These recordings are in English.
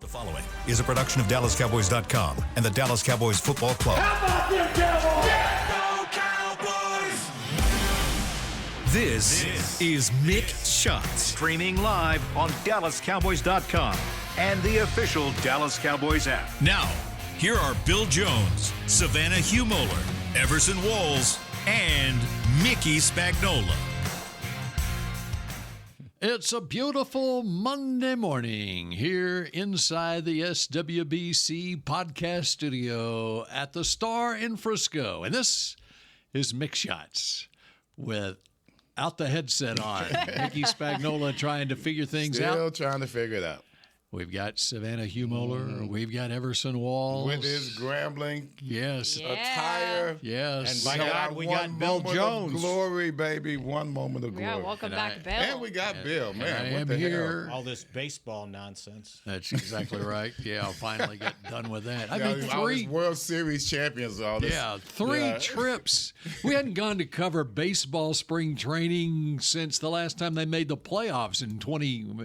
The following is a production of DallasCowboys.com and the Dallas Cowboys Football Club. How about them Cowboys? Yeah, go Cowboys! This is Mick Shots, streaming live on DallasCowboys.com and the official Dallas Cowboys app. Now, here are Bill Jones, Savannah Humoller, Everson Walls, and Mickey Spagnola. It's a beautiful Monday morning here inside the SWBC podcast studio at the Star in Frisco. And this is Mick Shots without the headset on. Mickey Spagnola trying to figure things out. Still trying to figure it out. We've got Savannah Humoller. We've got Everson Walls. With his grambling attire. Yes. And My God, we got Bill Jones. Glory, baby. One moment of glory. Yeah, welcome back, Bill. And we got Bill, man. I what am the here. All this baseball nonsense. That's exactly right. Yeah, I'll finally get done with that. I mean, All three these World Series champions, all this. Yeah, three trips. We hadn't gone to cover baseball spring training since the last time they made the playoffs in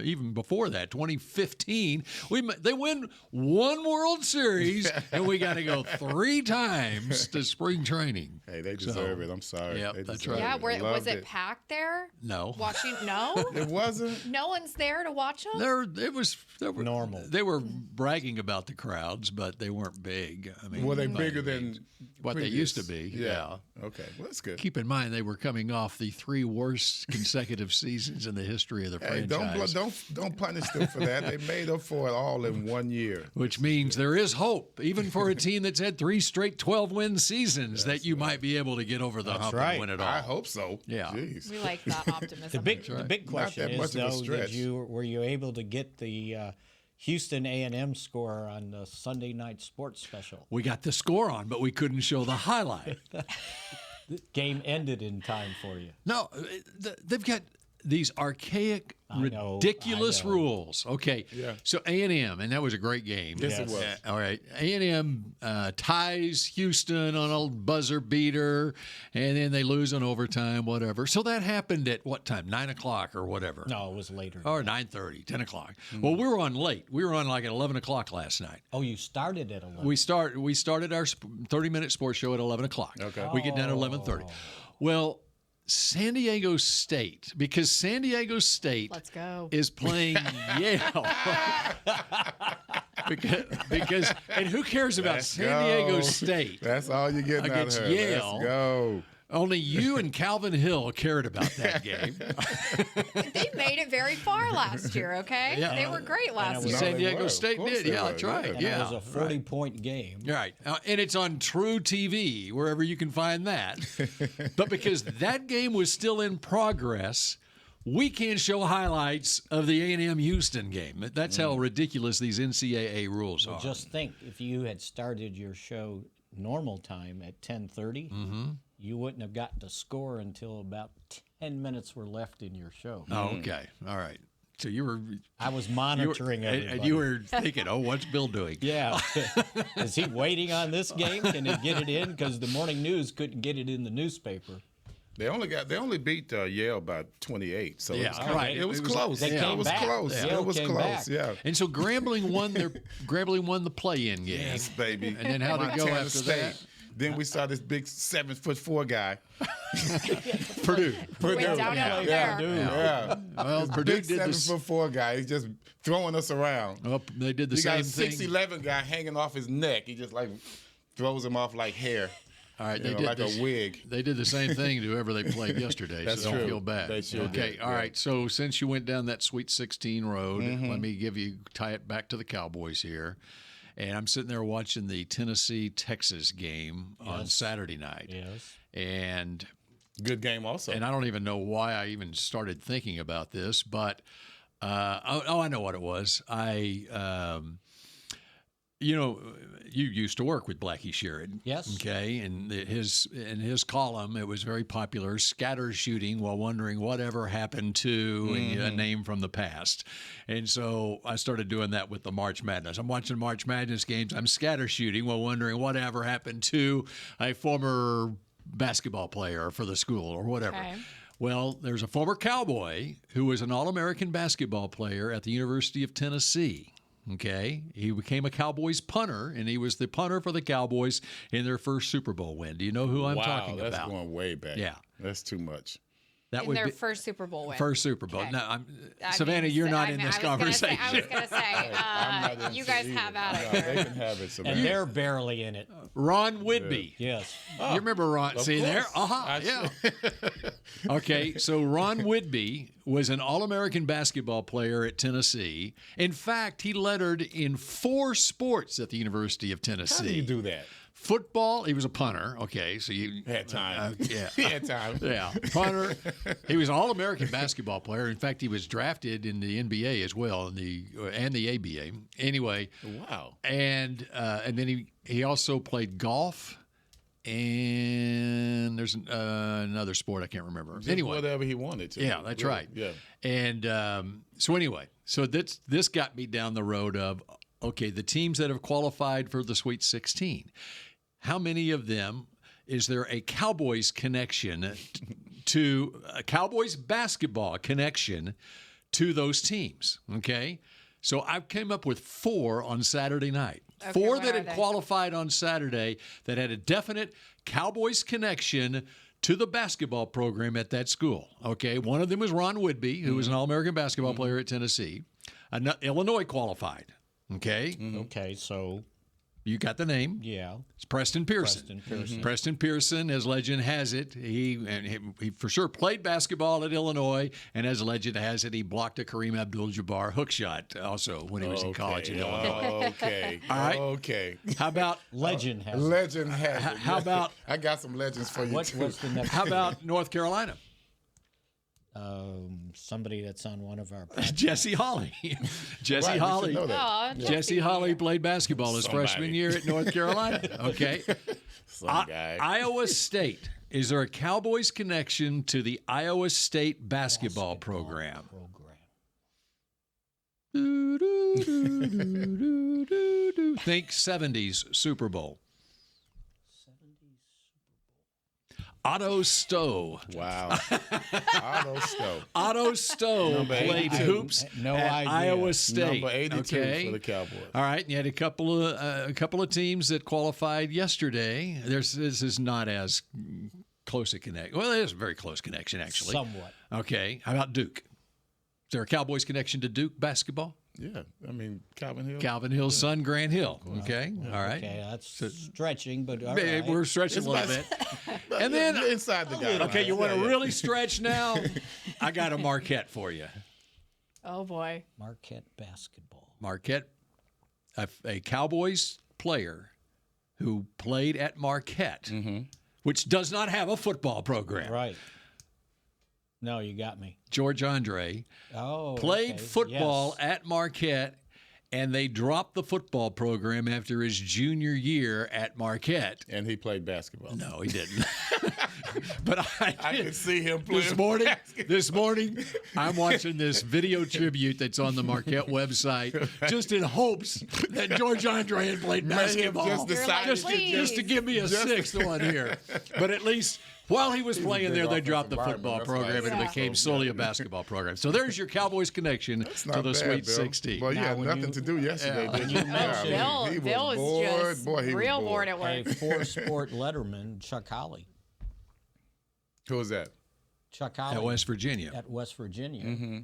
even before that, 2015. They win one World Series, and we got to go three times to spring training. Hey, they deserve it. I'm sorry. Yep, They that's deserve right. Yeah, it. was it packed there? No. Watching? No? It wasn't? No one's there to watch them? They were normal. They were bragging about the crowds, but they weren't big. I mean, Were they by bigger any than means. What they previous? used to be? Yeah. Okay, well, that's good. Keep in mind, they were coming off the three worst consecutive seasons in the history of the Hey, franchise. don't punish them for that. They made up for it all in 1 year. Which means there is hope, even for a team that's had three straight 12-win seasons, that you might be able to get over the hump and win it all. I hope so. Yeah. Jeez. We like that optimism. The big question that much is, of a though, stretch. were you able to get the Houston A&M score on the Sunday night sports special? We got the score on, but we couldn't show the highlight. The game ended in time for you. No, they've got these archaic, ridiculous rules. Okay, Yeah. So A&M, and that was a great game. Yes, it was. All right, A&M ties Houston on a buzzer beater, and then they lose in overtime, whatever. So that happened at what time? 9 o'clock or whatever. No, it was later. Or 9:30, 10 o'clock. Well, we were on late. We were on like at 11 o'clock last night. Oh, you started at 11. We started our 30-minute sports show at 11 o'clock. Okay. We get done at 11:30. Well, San Diego State, because San Diego State Let's go. is playing Yale. because and who cares about Let's San Diego go. State? That's all you're getting Against out of her. Yale. Let's go. Only you and Calvin Hill cared about that game. They made it very far last year, okay? Yeah. They were great last was- year. San they Diego were. Of State course did. they Yeah, were. that's right. And Yeah, it was a 40-point game. Right. And it's on True TV, wherever you can find that. But because that game was still in progress, we can't show highlights of the A&M Houston game. That's how ridiculous these NCAA rules are. Just think, if you had started your show normal time at 10:30, you wouldn't have gotten to score until about 10 minutes were left in your show. Oh, okay. All right. So you were I was monitoring everybody. and you were thinking, oh, what's Bill doing? Yeah. Is he waiting on this game? Can he get it in? Because the morning news couldn't get it in the newspaper. They only beat Yale by 28. So Yeah, it was kinda- right. It was It was- close. they came It was back. close. Yeah. It Yale was came close. back. Yeah. And so Grambling won the play-in game. Yes, baby. And then how'd it go Montana after State. that? Then we saw this big 7'4" guy. Purdue. Went downhill there. Yeah. Well, This Purdue big did this. 7'4" guy. He's just throwing us around. Oh, they did the You got same a thing. 6'11" guy hanging off his neck. He just like throws him off like hair. All right, You they know, did like this, a wig. They did the same thing to whoever they played yesterday, That's so don't true. feel bad. They sure okay, did, all yeah. right. So since you went down that Sweet 16 road, let me tie it back to the Cowboys here. And I'm sitting there watching the Tennessee-Texas game on Saturday night. Yes. And Good game also. I don't even know why I even started thinking about this, but I know what it was. You used to work with Blackie Sherrod. Yes. Okay, and in his column, it was very popular, scatter shooting while wondering whatever happened to and a name from the past. And so I started doing that with the March Madness. I'm watching March Madness games. I'm scatter shooting while wondering whatever happened to a former basketball player for the school or whatever. Okay. Well, there's a former Cowboy who was an All-American basketball player at the University of Tennessee. Okay, he became a Cowboys punter, and he was the punter for the Cowboys in their first Super Bowl win. Do you know who I'm talking that's about? going way back. Yeah. That's too much. That In their first Super Bowl win. First Super Bowl. Okay. No, Savannah, you're not in this conversation. I was going to say, I'm not into you guys it have either. at it. No, they can have it. And they're barely in it. Ron Whitby. Yes. You remember Ron? See there? Yeah. Okay, so Ron Whitby was an All-American basketball player at Tennessee. In fact, he lettered in 4 sports at the University of Tennessee. How do you do that? Football, he was a punter. Okay, so you Had time. yeah. He had time. Yeah, punter. He was an All-American basketball player. In fact, he was drafted in the NBA as well, and the ABA. Anyway, Wow. and then he also played golf, and there's another sport I can't remember. Just Anyway, whatever he wanted to. yeah, that's right. Yeah. And so anyway, so this got me down the road of, okay, the teams that have qualified for the Sweet 16. How many of them is there a Cowboys connection to a Cowboys basketball connection to those teams? Okay, so I came up with 4 on Saturday night. Okay, 4 what that are had they? qualified on Saturday that had a definite Cowboys connection to the basketball program at that school. Okay, one of them was Ron Whitby, who was an All-American basketball player at Tennessee. Illinois qualified. Okay, Okay, so you got the name. yeah. It's Preston Pearson. Preston Pearson. Preston Pearson, as legend has it, he for sure played basketball at Illinois, and as legend has it, he blocked a Kareem Abdul-Jabbar hook shot also when he was in college in Illinois. Okay. All right. Okay. How about Legend has it. Legend has it. how about I got some legends for you What's too. the next? how about North Carolina? Somebody that's on one of our podcasts. Jesse Holly. Jesse Right, we should Holly. know that. Aw, Jesse Holly played basketball his Somebody. freshman year at North Carolina. Okay. Some guy. Iowa State. Is there a Cowboys connection to the Iowa State basketball program? Think 70s Super Bowl. Otto Stowe. Wow. Otto Stowe. Otto Stowe Number played 82. hoops No at idea. Iowa State. Number 82 okay? for the Cowboys. All right, and you had a couple of teams that qualified yesterday. This is not as close a connection. Well, it is a very close connection, actually. Somewhat. Okay, how about Duke? Is there a Cowboys connection to Duke basketball? Yeah. I mean, Calvin Hill. Calvin Hill's son, Grant Hill. Okay, all right. Okay, that's stretching, but all Hey, right. we're stretching a little bit. And then, You're inside the guy. okay, you want to really stretch now? I got a Marquette for you. Oh, boy. Marquette basketball. Marquette, a Cowboys player who played at Marquette, which does not have a football program. Right. No, you got me. George Andre Oh, played okay. football Yes. at Marquette, and they dropped the football program after his junior year at Marquette. And he played basketball. No, he didn't. But I did. could see him playing This morning, I'm watching this video tribute that's on the Marquette website, just in hopes that George Andre had played May have basketball. just decided just to give me a sixth one here. But at least while he was playing there, they dropped the offensive football lineman. That's program, why and I it said became so. solely a basketball program. So there's your Cowboys connection That's to not the bad, Sweet Bill. 16. Well, you Now, had when nothing you- to do yesterday, did you? you mentioned- he Bill was was bored. just Boy, he real was bored at A work. 4-sport letterman, Chuck Holly. Who was that? Chuck Holly At West Virginia. at West Virginia.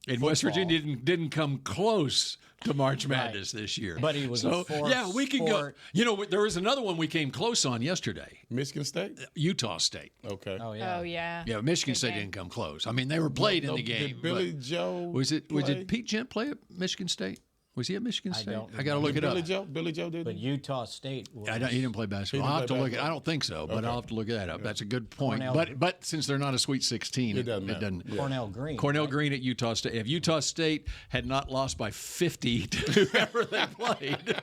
And West Virginia didn't come close to March Madness this year. But he was so, a fourth yeah, we can go. sport. You know, there was another one we came close on yesterday. Michigan State? Utah State. Okay. Oh, yeah. Oh, yeah. Yeah, Michigan Good State game. didn't come close. I mean, they were played in No, the game. Did Billy but Joe was it play? Pete Gent play at Michigan State? Was he at Michigan State? don't I got to look it up. Billy Joe did But Utah State was. He didn't play basketball. He I'll didn't have to play look. I basketball. don't think so, but I'll have to look that up. That's a good point. Cornell- But since they're not a Sweet 16, It doesn't matter. Cornell Green. Cornell right? Green at Utah State. If Utah State had not lost by 50 to whoever they played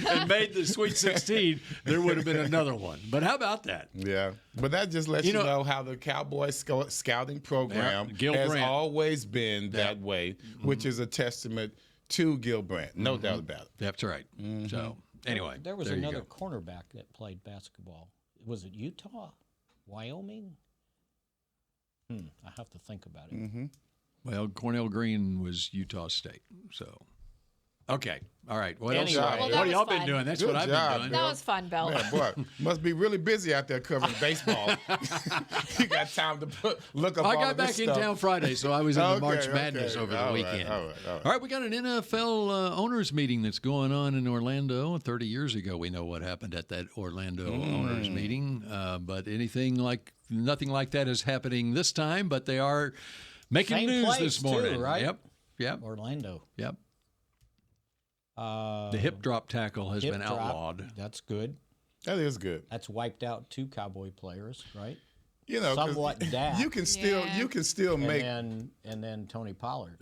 and made the Sweet 16, there would have been another one. But how about that? Yeah, but that just lets you know how the Cowboys scouting program Yeah, Gil has Brandt. always been that way, which is a testament to Gil Brandt, no doubt about it. That's right. So, anyway. There was you another go. cornerback that played basketball. Was it Utah? Wyoming? I have to think about it. Well, Cornell Green was Utah State. So, Okay. All right. What Anyway. else? Well, what that have y'all was been fun. doing? That's Good what I've job, been doing. That was fun, Bill. Man, boy, must be really busy out there covering baseball. You got time to look up I all got of this back in stuff. town Friday, so I was in the Okay, March Madness okay. over the All right, weekend. all right. All right, we got an NFL owners meeting that's going on in Orlando. 30 years ago, we know what happened at that Orlando owners meeting, but nothing like that is happening this time. But they are making Same news place, this morning. too, right? Yep. Orlando. Yep. The hip drop tackle has Hip been drop, outlawed. That's good. That is good. That's wiped out 2 Cowboy players, right? You know, 'cause Somewhat Dak. you can still make and then Tony Pollard.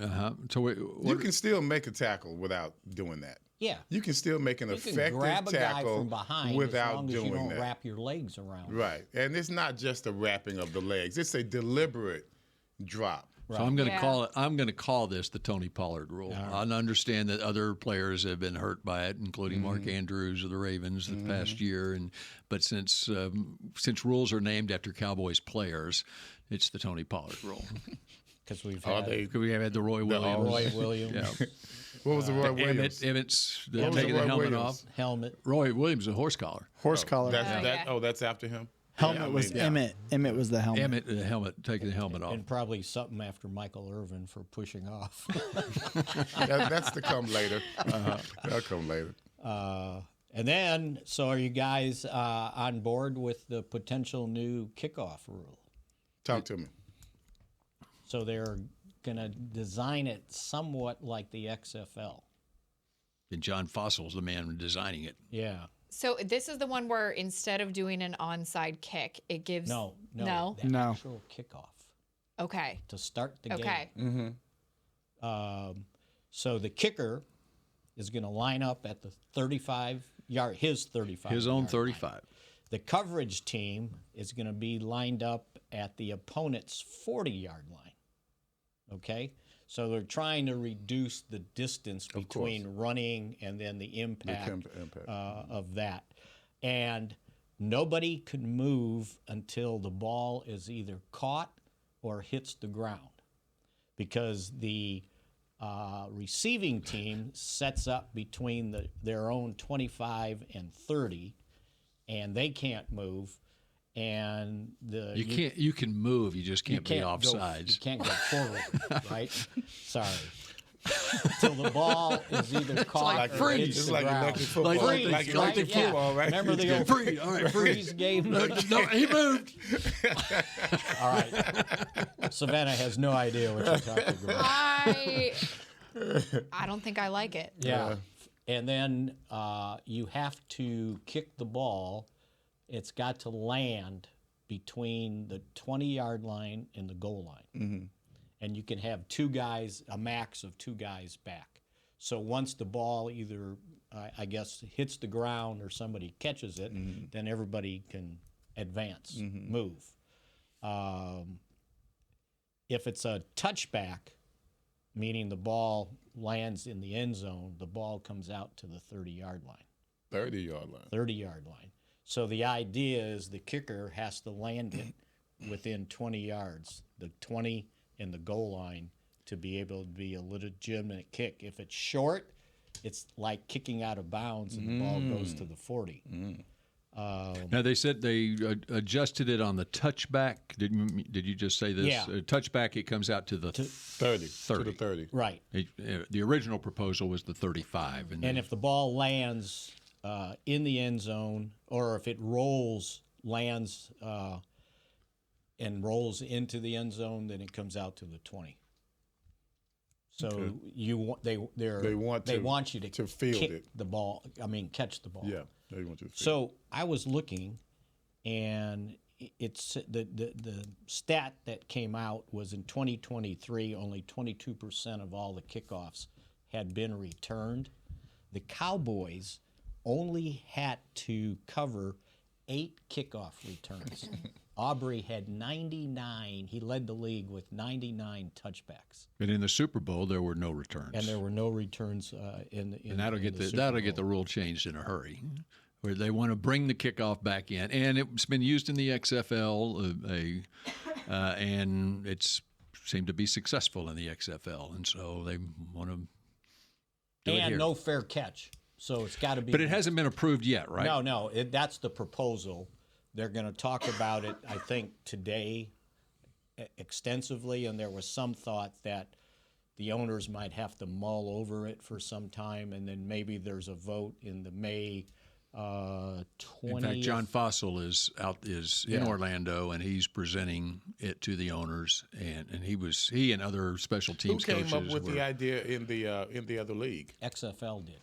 So you can still make a tackle without doing that. Yeah. You can still make an You can effective grab a guy tackle from behind without as long as doing you don't that. wrap your legs around. Right, and it's not just a wrapping of the legs; it's a deliberate drop. So I'm going to Yeah. call it. I'm going to call this the Tony Pollard rule. I understand that other players have been hurt by it, including Mark Andrews of the Ravens the past year. But since rules are named after Cowboys players, it's the Tony Pollard rule. Because we've Are had they? We have had the Roy Williams. Roy Williams, Yeah. What was the Roy Williams? Emmett's What was taking the the Roy helmet Williams? off. helmet. Roy Williams, a horse collar. Horse collar. That's after him. Helmet was Emmett. Emmett was the helmet. Emmett, the helmet, taking the helmet off. And probably something after Michael Irvin for pushing off. That's to come later. That'll come later. And then, so are you guys on board with the potential new kickoff rule? Talk to me. So they're going to design it somewhat like the XFL. And John Fossil's the man designing it. Yeah. So this is the one where instead of doing an onside kick, it gives No. No? The No. actual kickoff Okay. to start the Okay. game. So the kicker is going to line up at the 35-yard, his 35. His own yard 35. line. The coverage team is going to be lined up at the opponent's 40-yard line. Okay? So they're trying to reduce the distance between running and then the impact, impact. of that. And nobody can move until the ball is either caught or hits the ground, because the receiving team sets up between their own 25 and 30, and they can't move. And You can move, you just can't be you offsides. can't go forward, right? Sorry. Till the ball is either caught like or freeze. hits It's the like ground. electric football. Freeze, Like right? electric Yeah. football, right? Remember the old Freeze. All right, freeze game? No, he moved. All right. Savannah has no idea what you're talking about. I don't think I like it. Yeah. And then you have to kick the ball. It's got to land between the 20-yard line and the goal line. Mm-hmm. And you can have a max of 2 guys back. So once the ball either, I guess, hits the ground or somebody catches it, then everybody can advance, move. If it's a touchback, meaning the ball lands in the end zone, the ball comes out to the 30-yard line. 30-yard line. 30-yard line. So the idea is the kicker has to land it within 20 yards, the 20 and the goal line, to be able to be a legitimate kick. If it's short, it's like kicking out of bounds and the ball goes to the 40. Now, they said they adjusted it on the touchback. Did you just say this? Yeah. Touchback, it comes out to the 30. To the 30. Right. The original proposal was the 35. And if the ball lands in the end zone, or if it lands and rolls into the end zone, then it comes out to the 20. So they want you to field kick it. the ball. I mean, catch the ball. Yeah, they want you to field So I was looking, and it's the stat that came out was in 2023, only 22% of all the kickoffs had been returned. The Cowboys only had to cover 8 kickoff returns. Aubrey had 99. He led the league with 99 touchbacks. And in the Super Bowl, there were no returns. And there were no returns in And that'll get the that'll Super get the Bowl. rule changed in a hurry, where they want to bring the kickoff back in, and it's been used in the XFL, and it's seemed to be successful in the XFL, and so they want to And no fair catch. So it's got to be. But it hasn't been approved yet, right? No. That's the proposal. They're going to talk about it, I think, today extensively, and there was some thought that the owners might have to mull over it for some time, and then maybe there's a vote in the May 20th. In fact, John Fossil is in Orlando, and he's presenting it to the owners, and he and other special teams coaches. Who came up with the idea in the other league? XFL did.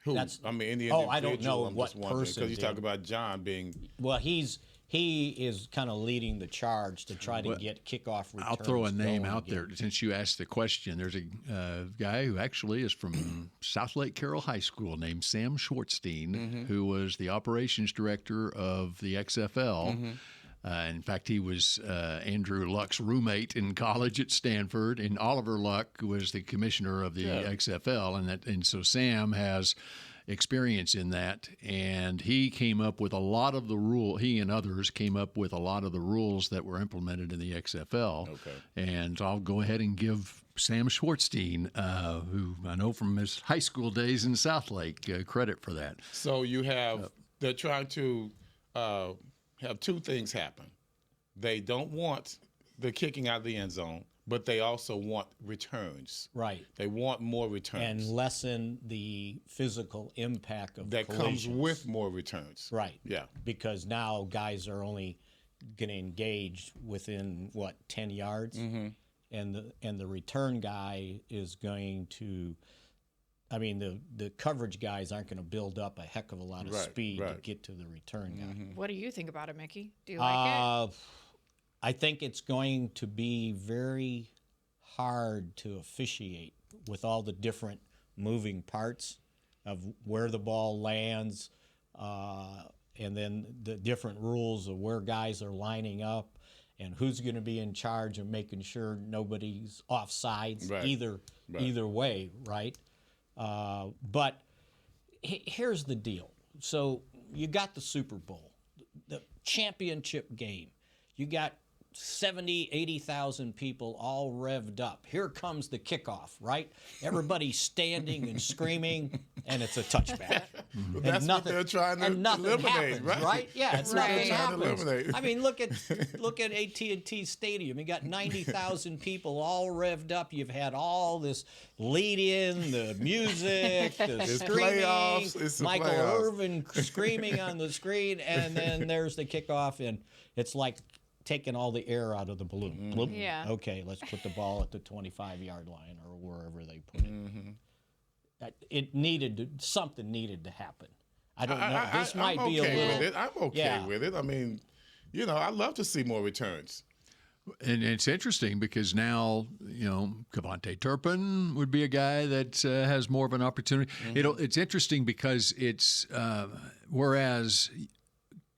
Who? That's, I mean, any I don't know what person. Because you talk about John being. Well, he is kind of leading the charge to try to get kickoff returns. I'll throw a name out there since you asked the question. There's a guy who actually is from South Lake Carroll High School named Sam Schwartzstein, who was the operations director of the XFL. In fact, he was Andrew Luck's roommate in college at Stanford, and Oliver Luck was the commissioner of the XFL, and so Sam has experience in that, and he came up with a lot of the rule. He and others came up with a lot of the rules that were implemented in the XFL. Okay. And I'll go ahead and give Sam Schwartzstein, who I know from his high school days in South Lake, credit for that. So you have they're trying to have two things happen. They don't want the kicking out of the end zone, but they also want returns. Right. They want more returns. And lessen the physical impact of that collisions. comes with more returns. Right. Yeah. Because now guys are only going to engage within, 10 yards? Mm-hmm. And the return guy is going to, the coverage guys aren't going to build up a heck of a lot of speed to get to the return guy. What do you think about it, Mickey? Do you like it? I think it's going to be very hard to officiate with all the different moving parts of where the ball lands, and then the different rules of where guys are lining up and who's going to be in charge of making sure nobody's offsides either way, right? But here's the deal. So you got the Super Bowl, the championship game. You got 70, 80,000 people all revved up. Here comes the kickoff, right? Everybody's standing and screaming, and it's a touchback. That's what they're trying to eliminate, happens, right? Yeah, it's nothing happens. Eliminate. I mean, look at AT&T Stadium. You got 90,000 people all revved up. You've had all this lead-in, the music, the screaming, it's Michael playoffs. Irvin screaming on the screen, and then there's the kickoff, and it's like taking all the air out of the balloon. Bloop. Yeah. Okay, let's put the ball at the 25-yard line or wherever they put it. Something needed to happen. I don't know. This might be a little. I'm okay with it. I mean, I'd love to see more returns. And it's interesting because now, Kevontae Turpin would be a guy that has more of an opportunity. It's interesting because it's whereas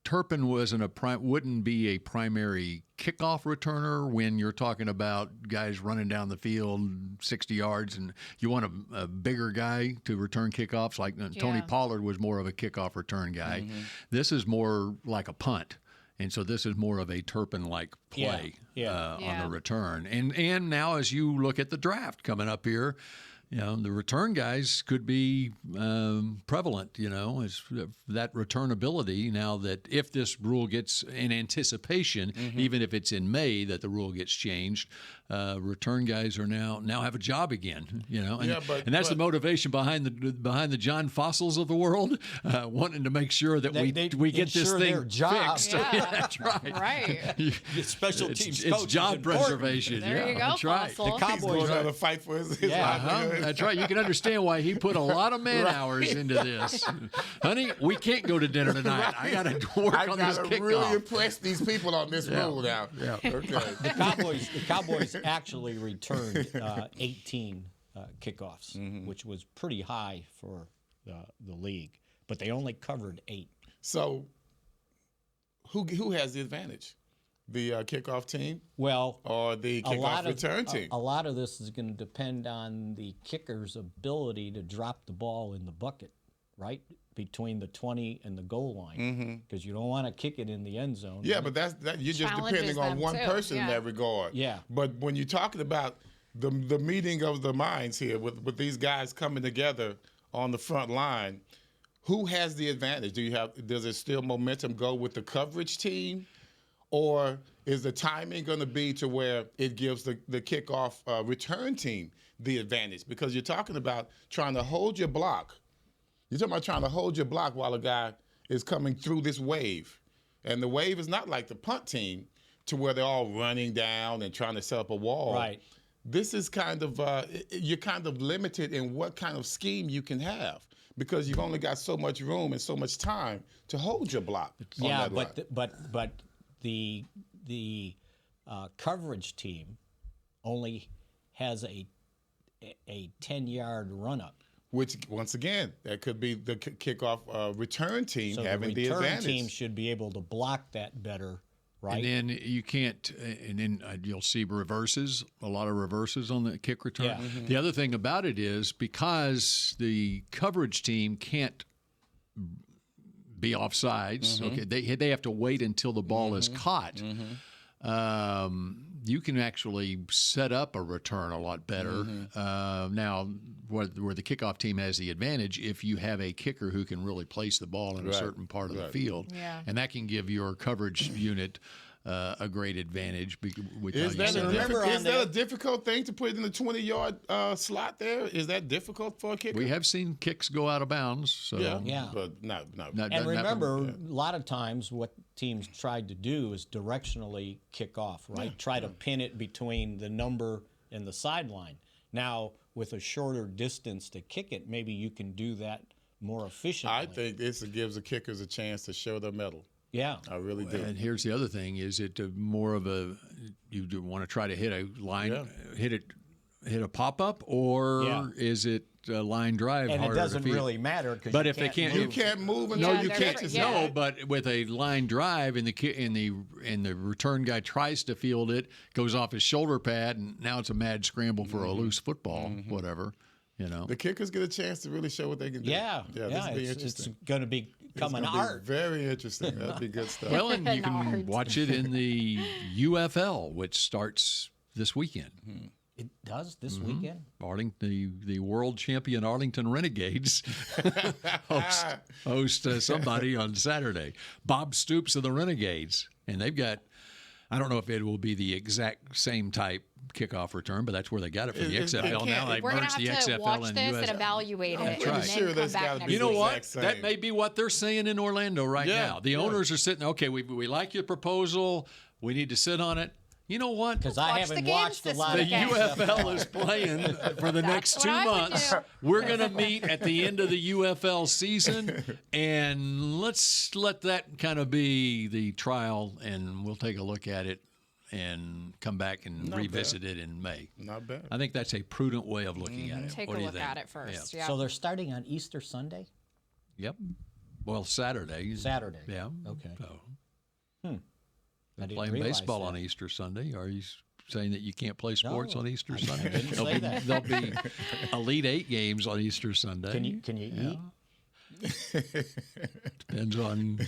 Turpin wouldn't be a primary kickoff returner when you're talking about guys running down the field 60 yards, and you want a bigger guy to return kickoffs. Like Tony Pollard was more of a kickoff return guy. This is more like a punt. And so this is more of a Turpin-like play on the return. And now as you look at the draft coming up here, the return guys could be prevalent, as that returnability now that if this rule gets in anticipation, even if it's in May that the rule gets changed, return guys are now have a job again, and that's the motivation behind the John Fossils of the world, wanting to make sure that we get this thing fixed. Yeah. That's right. Right. Special teams it's job preservation. There you go, that's right. Fossil. The He's Cowboys going to fight for his livelihood. That's right. You can understand why he put a lot of man hours into this. Honey, we can't go to dinner tonight. I got to work on this kickoff. I got to really impress these people on this rule now. Yeah. Okay. The Cowboys actually returned 18 kickoffs, which was pretty high for the league, but they only covered 8. So, who has the advantage? The kickoff team? Well, or the kickoff return team? A lot of this is going to depend on the kicker's ability to drop the ball in the bucket, right? Between the 20 and the goal line. Because you don't want to kick it in the end zone. Yeah, right? but you're just Challenges depending on them one too, person in that regard. Yeah. But when you're talking about the meeting of the minds here with these guys coming together on the front line. Who has the advantage? Does it still momentum go with the coverage team, or is the timing going to be to where it gives the kickoff return team the advantage? Because you're talking about trying to hold your block. You're talking about trying to hold your block while a guy is coming through this wave. And the wave is not like the punt team to where they're all running down and trying to set up a wall. Right. This is kind of, you're kind of limited in what kind of scheme you can have because you've only got so much room and so much time to hold your block. Yeah, but the coverage team only has a 10-yard run-up. Which, once again, that could be the kickoff return team having the advantage. The return team should be able to block that better, right? And then you can't, and then you'll see reverses, a lot of reverses on the kick return. Yeah. Mm-hmm. The other thing about it is because the coverage team can't be offsides, okay, they have to wait until the ball is caught. You can actually set up a return a lot better. Now, where the kickoff team has the advantage if you have a kicker who can really place the ball in a certain part of the field. Yeah. And that can give your coverage unit a great advantage. Is that a difficult thing to put in the 20-yard slot there? Is that difficult for a kicker? We have seen kicks go out of bounds. So. Yeah. But no. And remember, a lot of times what teams tried to do is directionally kick off, right? Try to pin it between the number and the sideline. Now, with a shorter distance to kick it, maybe you can do that more efficiently. I think this gives the kickers a chance to show their mettle. Yeah. I really do. And here's the other thing: is it more of you do want to try to hit a line, hit a pop up, or is it a line drive? And it doesn't really matter but if they can't, you can't move. No, you can't. No, but with a line drive, and the return guy tries to field it, goes off his shoulder pad, and now it's a mad scramble for a loose football, whatever. You know, the kickers get a chance to really show what they can do. Yeah. This will be interesting. It's going to become an art. Very interesting. That'd be good stuff. Well, and you can watch it in the UFL, which starts this weekend. It does this weekend? The world champion Arlington Renegades host somebody on Saturday. Bob Stoops of the Renegades. And they've got, I don't know if it will be the exact same type kickoff return, but that's where they got it from the XFL. Now they've merged the XFL watch and this USL. and evaluate it. That's And right. then Sure, come that's back gotta next be You know week. what? exact same. That may be what they're saying in Orlando right now. The owners are sitting, okay, we like your proposal. We need to sit on it. You know what? Because I haven't watched a lot The of UFL is playing for the next 2 months. We're going to meet at the end of the UFL season, and let's let that kind of be the trial, and we'll take a look at it and come back and revisit it in May. Not bad. I think that's a prudent way of looking at it. Take What a do you look think? at it first. Yeah. So they're starting on Easter Sunday? Yep. Well, Saturday. Saturday. Yeah. Okay. So. I didn't Playing realize baseball that. on Easter Sunday. Are you saying that you can't play sports on Easter Sunday? didn't say that. There'll be Elite Eight games on Easter Sunday. Can you eat? Depends on.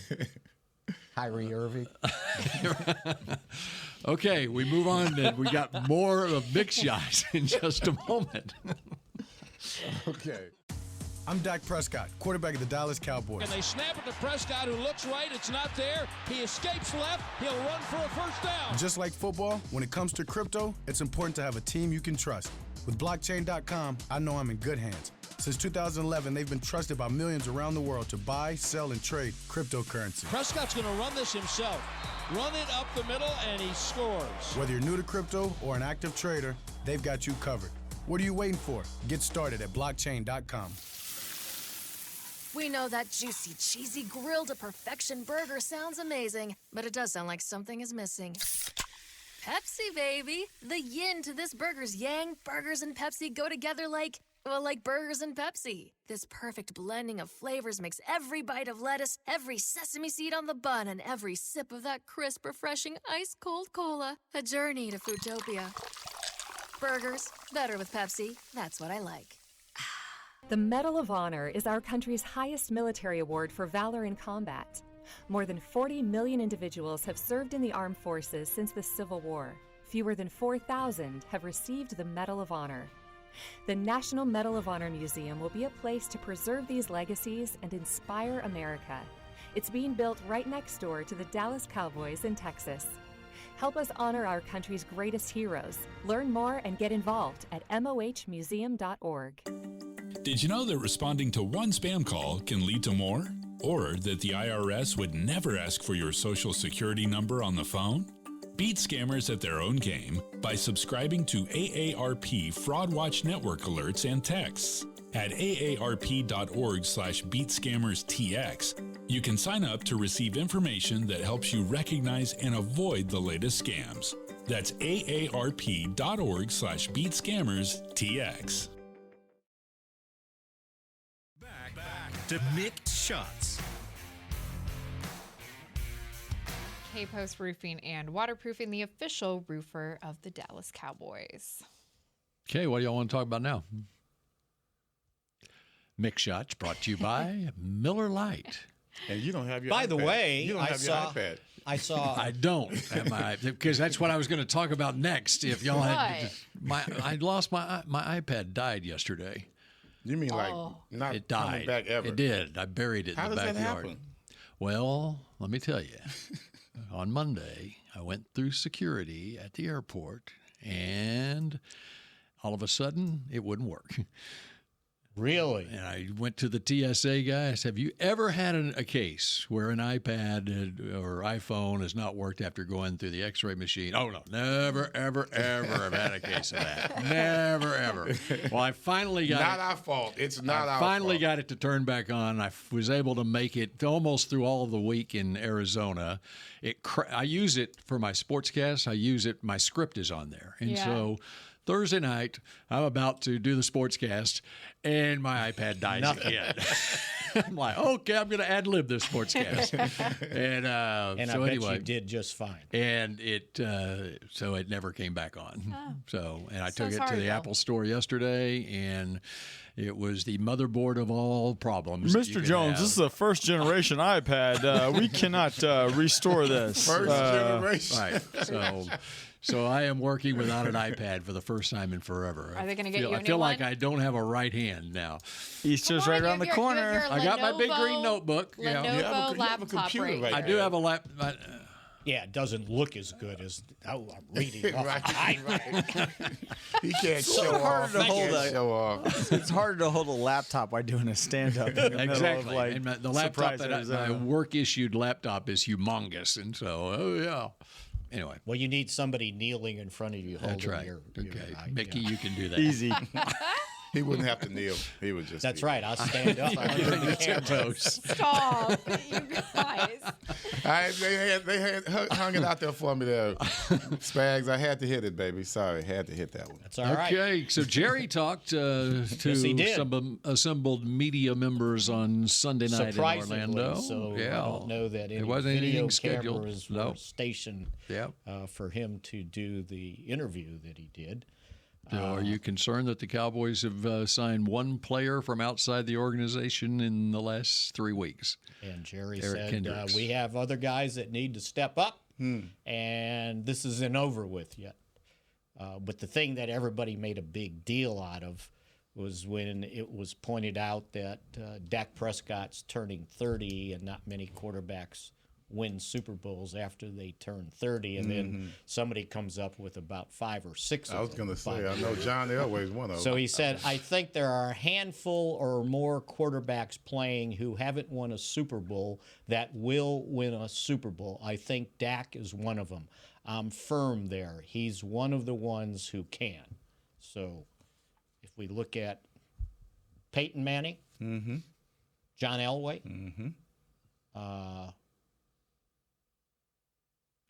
Kyrie Irving? Okay, we move on. And we got more of Mick shots in just a moment. Okay. I'm Dak Prescott, quarterback of the Dallas Cowboys. And they snap it to Prescott, who looks right. It's not there. He escapes left. He'll run for a first down. Just like football, when it comes to crypto, it's important to have a team you can trust. With blockchain.com, I know I'm in good hands. Since 2011, they've been trusted by millions around the world to buy, sell, and trade cryptocurrency. Prescott's going to run this himself. Run it up the middle, and he scores. Whether you're new to crypto or an active trader, they've got you covered. What are you waiting for? Get started at blockchain.com. We know that juicy, cheesy, grilled to perfection burger sounds amazing, but it does sound like something is missing. Pepsi, baby! The yin to this burger's yang. Burgers and Pepsi go together like burgers and Pepsi. This perfect blending of flavors makes every bite of lettuce, every sesame seed on the bun, and every sip of that crisp, refreshing, ice-cold cola a journey to Foodtopia. Burgers, better with Pepsi. That's what I like. The Medal of Honor is our country's highest military award for valor in combat. More than 40 million individuals have served in the armed forces since the Civil War. fewer than 4,000 have received the Medal of Honor. The National Medal of Honor Museum will be a place to preserve these legacies and inspire America. It's being built right next door to the Dallas Cowboys in Texas. Help us honor our country's greatest heroes. Learn more and get involved at mohmuseum.org. Did you know that responding to one spam call can lead to more? Or that the IRS would never ask for your social security number on the phone? Beat scammers at their own game by subscribing to AARP Fraud Watch Network alerts and texts. At aarp.org/beatscammerstx, you can sign up to receive information that helps you recognize and avoid the latest scams. That's aarp.org/beatscammerstx. Back to Mick Shots. K-Post Roofing and Waterproofing, the official roofer of the Dallas Cowboys. Okay, what do y'all want to talk about now? Mick Shots brought to you by Miller Lite. And you don't have your By iPad. the way, you don't have your iPad. I don't have my because that's what I was going to talk about next. If y'all had, I lost my iPad died yesterday. You mean like not it died. coming back ever? It did. I buried it in the backyard. How does that happen? Well, let me tell you. On Monday, I went through security at the airport, and all of a sudden, it wouldn't work. Really? And I went to the TSA guy. I said, have you ever had a case where an iPad or iPhone has not worked after going through the X-ray machine? Oh, no. Never, ever, ever have had a case of that. Never, ever. Well, I finally got Not our fault. It's not our fault. I finally got it to turn back on. I was able to make it almost through all of the week in Arizona. I use it for my sportscast. I use it. My script is on there. And so Thursday night, I'm about to do the sportscast, and my iPad dies again. I'm like, okay, I'm going to ad-lib this sportscast. And so I bet anyway, you did just fine. And so it never came back on. Oh. And I took it to the Apple store yesterday, and it was the motherboard of all problems. Mr. Jones, this is a first-generation iPad. We cannot restore this. First generation. Right. So I am working without an iPad for the first time in forever. Are they going to get you a new one? I feel like I don't have a right hand now. Easter's right around the corner. I got my big green notebook. Lenovo you have a computer right I do have a laptop. Yeah, it doesn't look as good as I'm reading off. Right. He can't show off. It's harder to hold a laptop while doing a stand-up. Exactly. And the laptop my work-issued laptop is humongous, and so anyway. Well, you need somebody kneeling in front of you holding That's right. your Mickey, you can do that. Easy. He wouldn't have to kneel. He would just. That's right. I'll stand up under the camera. Stop, you guys. They had hung it out there for me there. Spags, I had to hit it, baby. Sorry, had to hit that one. That's all right. Okay, so Jerry talked to some assembled media members on Sunday night in Orlando. So I don't know that any wasn't video scheduled. cameras were stationed for him to do the interview that he did. Are you concerned that the Cowboys have signed one player from outside the organization in the last 3 weeks? And Jerry Eric said, we have other guys that need to step up, and this isn't over with yet. But the thing that everybody made a big deal out of was when it was pointed out that Dak Prescott's turning 30, and not many quarterbacks win Super Bowls after they turn 30, and then somebody comes up with about 5 or 6 of them. I was going to say, I know John Elway's one of them. So he said, I think there are a handful or more quarterbacks playing who haven't won a Super Bowl that will win a Super Bowl. I think Dak is one of them. I'm firm there. He's one of the ones who can. So if we look at Peyton Manning, John Elway,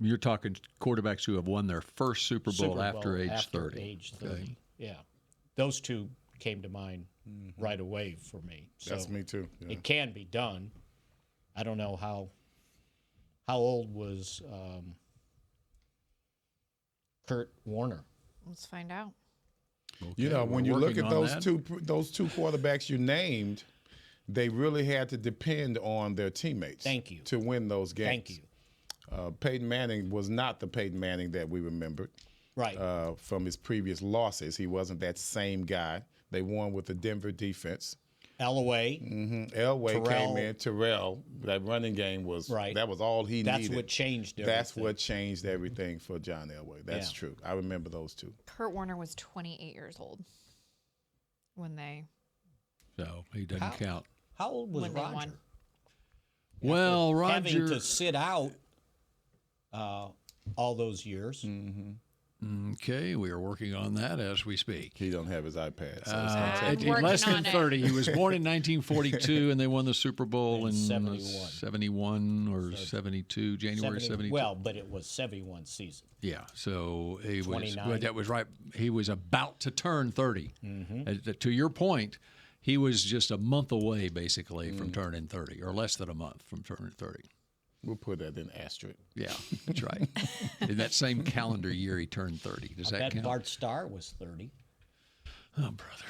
you're talking quarterbacks who have won their first Super Bowl after age 30. Age 30, okay. Yeah. Those two came to mind right away for me. So that's me too. Yeah. It can be done. I don't know how old was Kurt Warner. Let's find out. Okay, you know, when you look at those two quarterbacks you named, they really had to depend on their teammates. Thank you. To win those games. Thank you. Peyton Manning was not the Peyton Manning that we remembered. Right. From his previous losses. He wasn't that same guy. They won with the Denver defense. Elway. Elway came in. Terrell, that running game was right. That was all he needed. That's what changed everything. That's what changed everything for John Elway. That's true. I remember those two. Kurt Warner was 28 years old when they. So he doesn't count. How old was when they Roger? won. Well, Roger having to sit out all those years. Okay, we are working on that as we speak. He don't have his iPad. So less than 30. He was born in 1942, and they won the Super Bowl in 71 or 72, January 72. Well, but it was 71 season. Yeah, so he was. 29. That was right. He was about to turn 30. To your point, he was just a month away, basically, from turning 30, or less than a month from turning 30. We'll put that in asterisk. Yeah, that's right. In that same calendar year, he turned 30. Does that count? Bart Starr was 30. Oh, brother.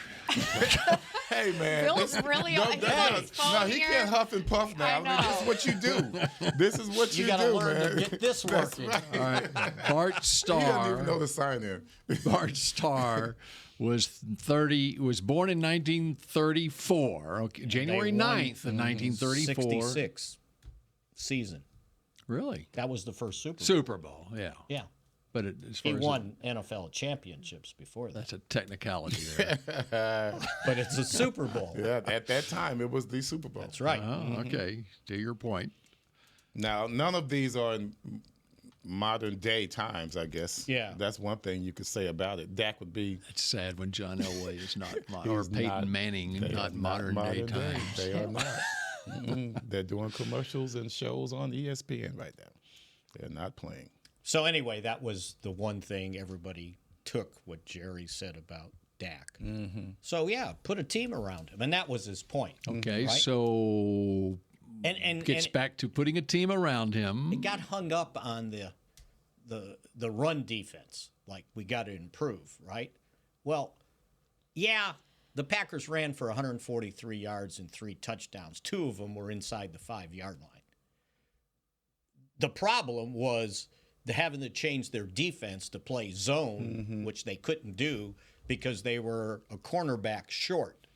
Hey, man. Bill's really on his phone No, he here. can't huff and puff now. I mean, this is what you do. This is what you gotta do, learn man. to get this working. Right. All right. Bart Starr. He doesn't even know the sign in. Bart Starr was born in 1934. Okay, January 9th of 1934. 66 season. Really? That was the first Super Bowl. Super Bowl, yeah. Yeah. But as far He as won NFL championships before that. that's a technicality there. But it's a Super Bowl. Yeah, at that time, it was the Super Bowl. That's right. Oh, okay. To your point. Now, none of these are in modern day times, I guess. Yeah. That's one thing you could say about it. Dak would be. It's sad when John Elway is not modern, or Peyton Manning not modern day times. They are not. They're doing commercials and shows on ESPN right now. They're not playing. So anyway, that was the one thing everybody took what Jerry said about Dak. So yeah, put a team around him, and that was his point. Okay, right? so and gets back to putting a team around him. It got hung up on the run defense. Like, we got to improve, right? Well, yeah, the Packers ran for 143 yards and 3 touchdowns. 2 of them were inside the 5-yard line. The problem was having to change their defense to play zone, which they couldn't do because they were a cornerback short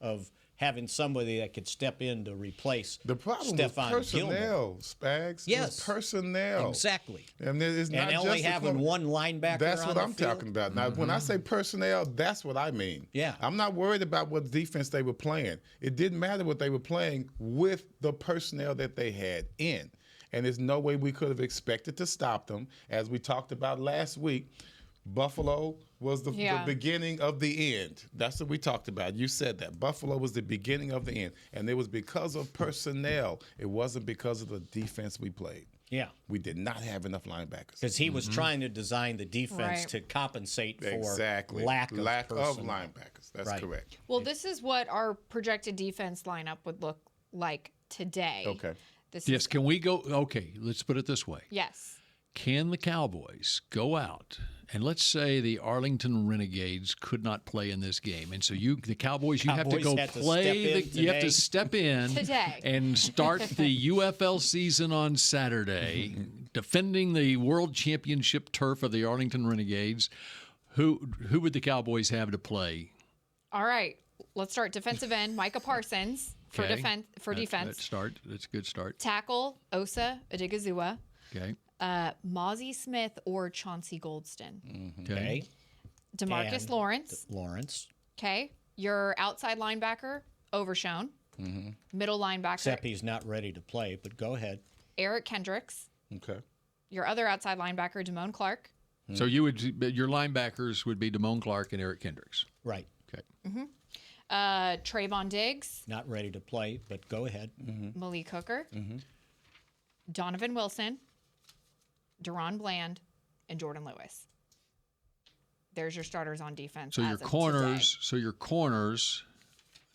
of having somebody that could step in to replace The problem Stephon was personnel, Gilmore. Spags. Yes. It was personnel. Exactly. And it's not only just having one linebacker That's on what the I'm field. talking about. Now, when I say personnel, that's what I mean. Yeah. I'm not worried about what defense they were playing. It didn't matter what they were playing with the personnel that they had in. And there's no way we could have expected to stop them. As we talked about last week, Buffalo was the beginning of the end. That's what we talked about. You said that. Buffalo was the beginning of the end. And it was because of personnel. It wasn't because of the defense we played. Yeah. We did not have enough linebackers. Because he was trying to design the defense to compensate for lack of linebackers. That's correct. Well, this is what our projected defense lineup would look like today. Okay. Yes, can we go? Okay, let's put it this way. Yes. Can the Cowboys go out and let's say the Arlington Renegades could not play in this game, and so the Cowboys, you have to go play. You have to step in today and start the UFL season on Saturday, defending the World Championship turf of the Arlington Renegades. Who would the Cowboys have to play? All right, let's start defensive end, Micah Parsons. For defense. That's a good start. Tackle, Osa Odigizua. Okay. Mozzie Smith or Chauncey Goldston. Okay. DeMarcus Lawrence. Okay. Your outside linebacker, Overshown. Middle linebacker. Except he's not ready to play, but go ahead. Eric Kendricks. Okay. Your other outside linebacker, Damone Clark. So your linebackers would be Damone Clark and Eric Kendricks. Right. Okay. Trayvon Diggs. Not ready to play, but go ahead. Malik Hooker. Donovan Wilson. Deron Bland. And Jordan Lewis. There's your starters on defense. So your corners,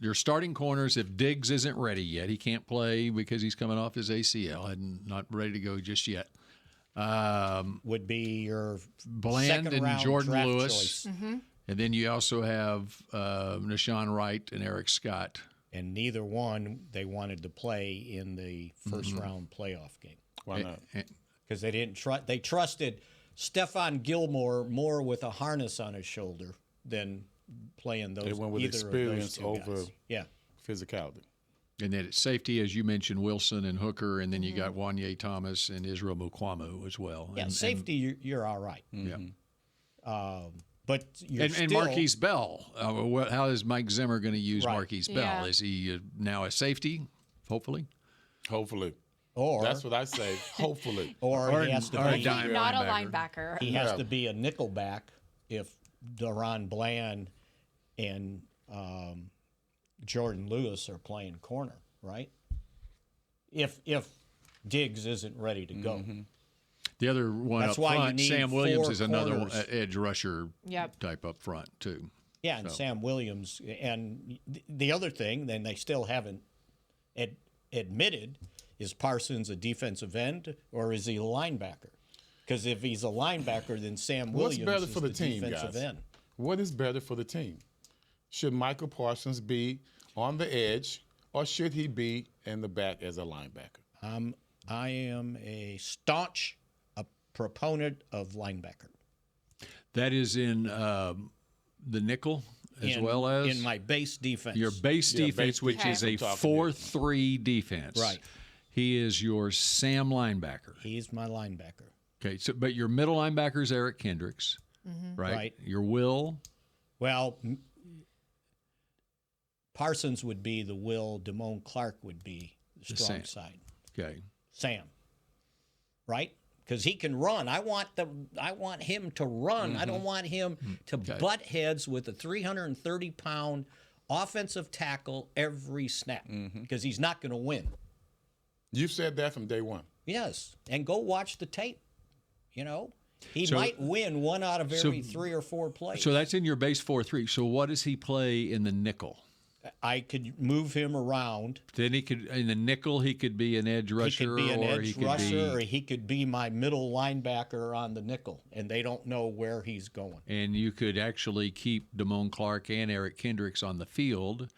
your starting corners, if Diggs isn't ready yet, he can't play because he's coming off his ACL and not ready to go just yet. Would be your Bland and Jordan Lewis. Choice. And then you also have Nashawn Wright and Eric Scott. And neither one they wanted to play in the first round playoff game. Why not? Because they didn't trust. They trusted Stephon Gilmore more with a harness on his shoulder than playing those. They went with either experience of those two over guys. physicality. And then at safety, as you mentioned, Wilson and Hooker, and then you got Wanye Thomas and Israel Mukuamu as well. Yeah, safety, you're all right. Yeah. But you're and Marquise Bell. How is Mike Zimmer going to use Marquise Bell? Yeah. Is he now a safety? Hopefully. Or that's what I say. Hopefully. Or he has to be not a linebacker. He has to be a nickelback if Deron Bland and Jordan Lewis are playing corner, right? If Diggs isn't ready to go. The other one That's up why you front, need Sam Williams, 4 is another corners. edge rusher Yep. type up front, too. Yeah, and Sam Williams. And the other thing, then they still haven't admitted, is Parsons a defensive end or is he a linebacker? Because if he's a linebacker, then Sam Williams What's better is for the the team, defensive guys? end. What is better for the team? Should Michael Parsons be on the edge or should he be in the back as a linebacker? I am a staunch proponent of linebacker. That is in the nickel as well as? In my base defense. Your base defense, which is a 4-3 defense. Right. He is your Sam linebacker. He's my linebacker. Okay, so but your middle linebacker is Eric Kendricks, right? Your Will. Well, Parsons would be the Will. Damone Clark would be the strong side. Okay. Sam. Right? Because he can run. I want him to run. I don't want him to butt heads with a 330-pound offensive tackle every snap because he's not going to win. You've said that from day one. Yes, and go watch the tape. He might win 1 out of every 3 or 4 plays. So that's in your base 4-3. So what does he play in the nickel? I could move him around. Then he could, in the nickel, he could be an edge rusher. He could be an edge rusher, or he could be my middle linebacker on the nickel, and they don't know where he's going. And you could actually keep Damone Clark and Eric Kendricks on the field.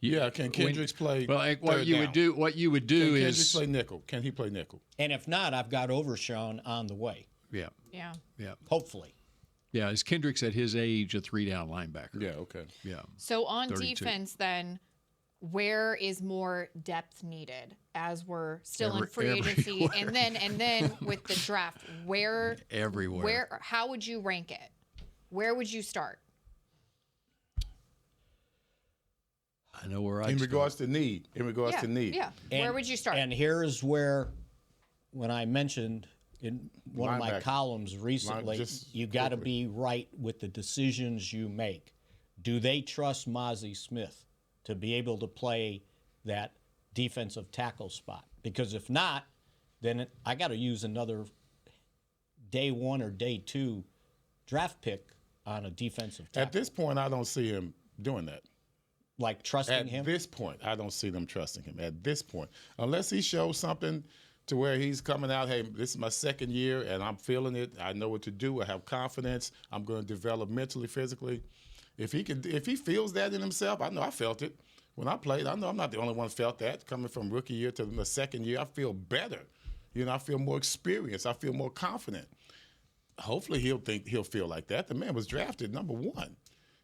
Can Kendricks play? Well, what you would do Can is Kendricks play nickel? Can he play nickel? And if not, I've got Overshawn on the way. Yeah. Hopefully. Yeah, is Kendricks at his age a 3-down linebacker? Yeah, okay. Yeah. So on 32. defense, then, where is more depth needed as we're still in free agency, and then with the draft, everywhere. How would you rank it? Where would you start? I know where I in regards to need. Yeah. Where would you start? And here's where, when I mentioned in one of my columns recently, you got to be right with the decisions you make. Do they trust Mozzie Smith to be able to play that defensive tackle spot? Because if not, then I got to use another day 1 or day 2 draft pick on a defensive tackle. At this point, I don't see him doing that. Like trusting him? At this point, I don't see them trusting him. At this point, unless he shows something to where he's coming out, hey, this is my second year and I'm feeling it. I know what to do. I have confidence. I'm going to develop mentally, physically. If he feels that in himself, I know I felt it when I played. I know I'm not the only one who felt that. Coming from rookie year to the second year, I feel better. I feel more experienced. I feel more confident. Hopefully he'll feel like that. The man was drafted number 1.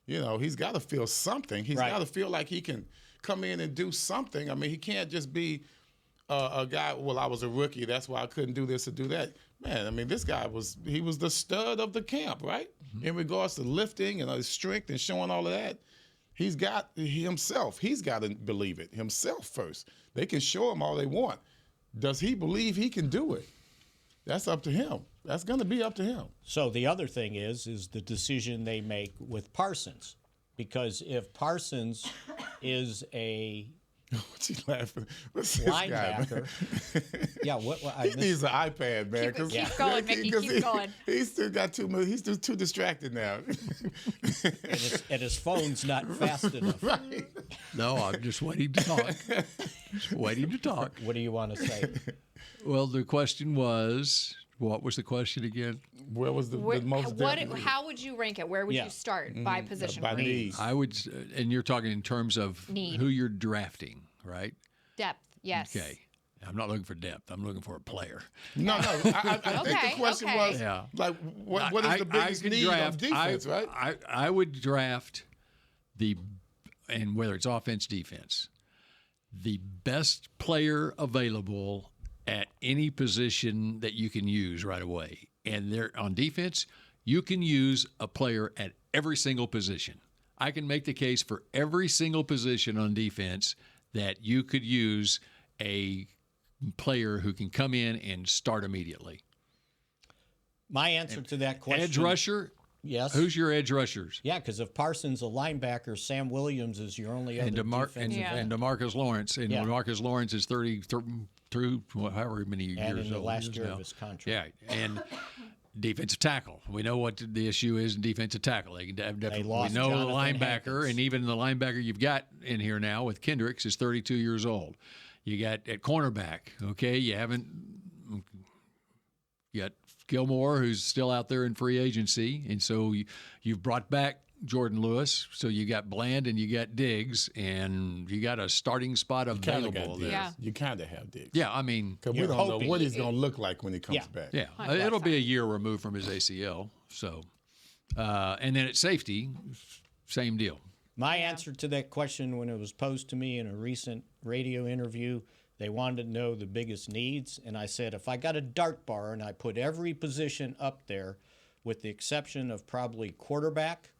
He's got to feel something. He's got to feel like he can come in and do something. I mean, he can't just be a guy, well, I was a rookie, that's why I couldn't do this or do that. Man, I mean, this guy was the stud of the camp, right? In regards to lifting and his strength and showing all of that. He's got himself. He's got to believe it himself first. They can show him all they want. Does he believe he can do it? That's up to him. That's going to be up to him. So the other thing is the decision they make with Parsons. Because if Parsons is a What's he laughing? What's linebacker. Yeah, he needs an iPad, man. Keep going, Mickey. Keep going. He's still got too much. He's too distracted now. and his phone's not fast enough. Right. No, I'm just waiting to talk. What do you want to say? Well, the question was, what was the question again? Where was the most depth? How would you rank it? Where would you start by position? By need. I would, and you're talking in terms of need. who you're drafting, right? Depth, yes. Okay. I'm not looking for depth. I'm looking for a player. No. I think the question was, like, what is the biggest need on defense, right? I would draft and whether it's offense, defense, the best player available at any position that you can use right away. And there on defense, you can use a player at every single position. I can make the case for every single position on defense that you could use a player who can come in and start immediately. My answer to that question. Edge rusher? Yes. Who's your edge rushers? Yeah, because if Parsons a linebacker, Sam Williams is your only other defensive end. And DeMarcus Lawrence. And DeMarcus Lawrence is 30 through however many years and in the old last year of his contract. Yeah, and defensive tackle. We know what the issue is in defensive tackle. We know Jonathan the linebacker, Hankins. and even the linebacker you've got in here now with Kendricks is 32 years old. You got at cornerback, okay, you got Gilmore, who's still out there in free agency, and so you've brought back Jordan Lewis, so you got Bland and you got Diggs, and you got a starting spot available there. Yeah. You kind of have Diggs. Yeah, I mean, because we don't know what he's going to look like when he comes back. Yeah, it'll be a year removed from his ACL. So, and then at safety, same deal. My answer to that question when it was posed to me in a recent radio interview, they wanted to know the biggest needs, and I said, if I got a dart bar and I put every position up there, with the exception of probably quarterback,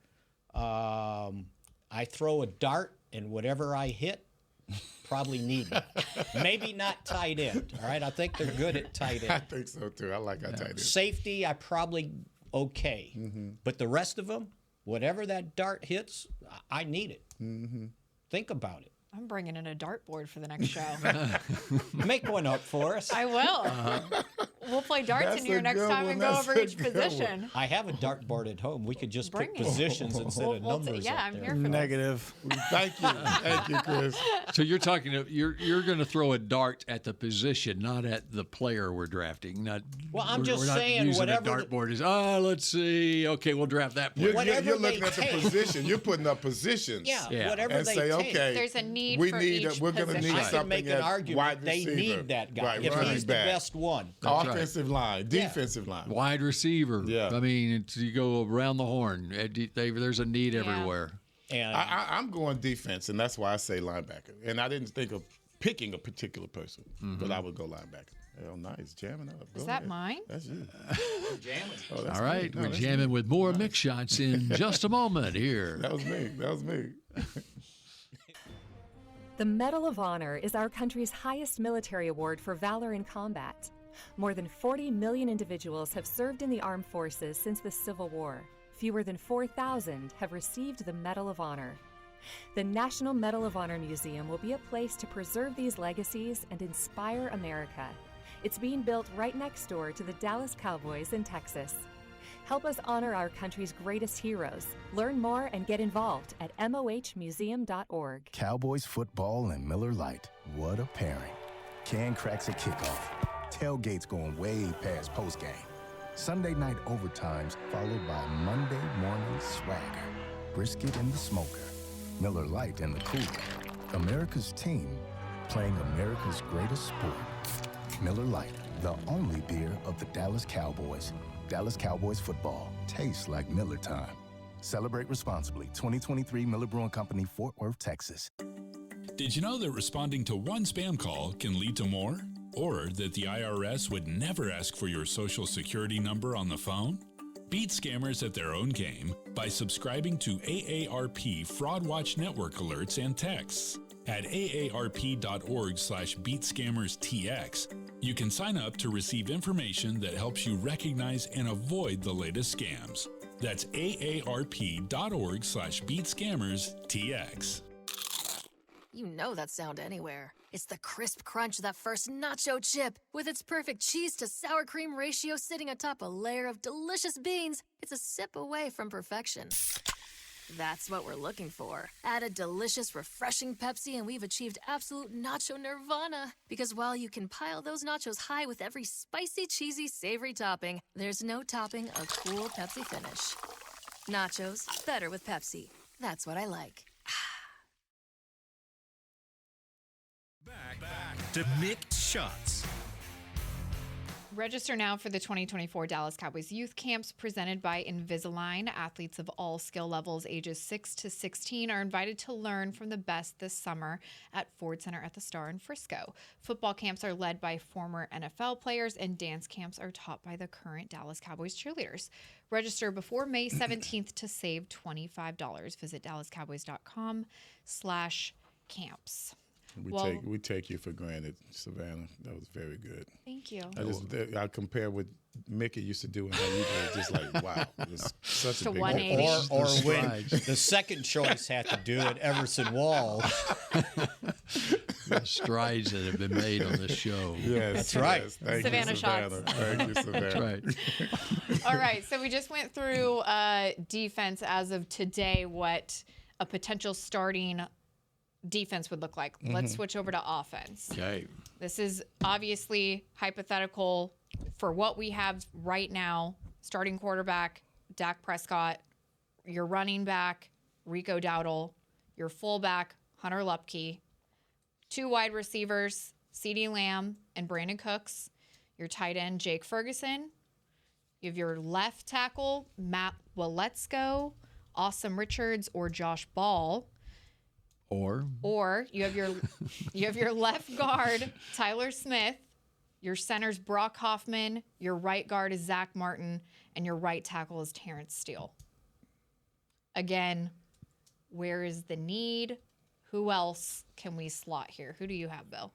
I throw a dart, and whatever I hit, probably need it. Maybe not tight end, all right? I think they're good at tight end. I think so, too. I like our tight end. Safety, I probably okay. But the rest of them, whatever that dart hits, I need it. Think about it. I'm bringing in a dartboard for the next show. Make one up for us. I will. We'll play darts in here next time and go over each position. I have a dartboard at home. We could just pick positions instead of numbers. Yeah, up I'm there. here for Negative. Thank you, Chris. So you're going to throw a dart at the position, not at the player we're drafting. Well, I'm just we're not saying using whatever a dartboard is. Let's see. Okay, we'll draft that player. You're looking at the position. You're putting up positions. Yeah, whatever and they say, take. okay, There's a need we for need. each We're going to position. need I can something make an at argument wide they receiver. need that guy. Right, if running he's the back. best one. Offensive line, defensive line. Wide receiver. Yeah. I mean, you go around the horn. There's a need everywhere. And I'm going defense, and that's why I say linebacker. And I didn't think of picking a particular person, but I would go linebacker. Oh, nice. Jamming up. Is that mine? That's you. jamming. All right, we're jamming with more Mick shots in just a moment here. That was me. The Medal of Honor is our country's highest military award for valor in combat. More than 40 million individuals have served in the armed forces since the Civil War. Fewer than 4,000 have received the Medal of Honor. The National Medal of Honor Museum will be a place to preserve these legacies and inspire America. It's being built right next door to the Dallas Cowboys in Texas. Help us honor our country's greatest heroes. Learn more and get involved at mohmuseum.org. Cowboys football and Miller Lite. What a pairing. Can cracks at kickoff. Tailgates going way past postgame. Sunday night overtimes followed by Monday morning swagger. Brisket in the smoker. Miller Lite in the cooler. America's team playing America's greatest sport. Miller Lite, the only beer of the Dallas Cowboys. Dallas Cowboys football tastes like Miller time. Celebrate responsibly. 2023 Miller Brewing Company, Fort Worth, Texas. Did you know that responding to one spam call can lead to more? Or that the IRS would never ask for your social security number on the phone? Beat scammers at their own game by subscribing to AARP Fraud Watch Network alerts and texts. At aarp.org/beatscammerstx, you can sign up to receive information that helps you recognize and avoid the latest scams. That's aarp.org/beatscammerstx. You know that sound anywhere. It's the crisp crunch of that first nacho chip. With its perfect cheese to sour cream ratio sitting atop a layer of delicious beans, it's a sip away from perfection. That's what we're looking for. Add a delicious, refreshing Pepsi and we've achieved absolute nacho nirvana. Because while you can pile those nachos high with every spicy, cheesy, savory topping, there's no topping a cool Pepsi finish. Nachos, better with Pepsi. That's what I like. Back to Mick Schatz. Register now for the 2024 Dallas Cowboys Youth Camps presented by Invisalign. Athletes of all skill levels, ages 6 to 16, are invited to learn from the best this summer at Ford Center at the Star in Frisco. Football camps are led by former NFL players, and dance camps are taught by the current Dallas Cowboys cheerleaders. Register before May 17th to save $25. Visit dallascowboys.com/camps. We take you for granted, Savannah. That was very good. Thank you. I compare what Mickey used to do and how you did. Just like, wow, it's such a big 180. Or when the second choice had to do it, Everson Wall. The strides that have been made on this show. Yes, that's right. Yes. Thank Savannah you, Schatz. Thank you, Savannah. That's right. All right, so we just went through defense as of today, what a potential starting defense would look like. Let's switch over to offense. Okay. This is obviously hypothetical for what we have right now. Starting quarterback, Dak Prescott. Your running back, Rico Dowdle. Your fullback, Hunter Lupke. 2 wide receivers, CeeDee Lamb and Brandon Cooks. Your tight end, Jake Ferguson. You have your left tackle, Matt Waletzko, Awesome Richards, or Josh Ball. Or you have your left guard, Tyler Smith. Your center's Brock Hoffman. Your right guard is Zach Martin, and your right tackle is Terrence Steele. Again, where is the need? Who else can we slot here? Who do you have, Bill?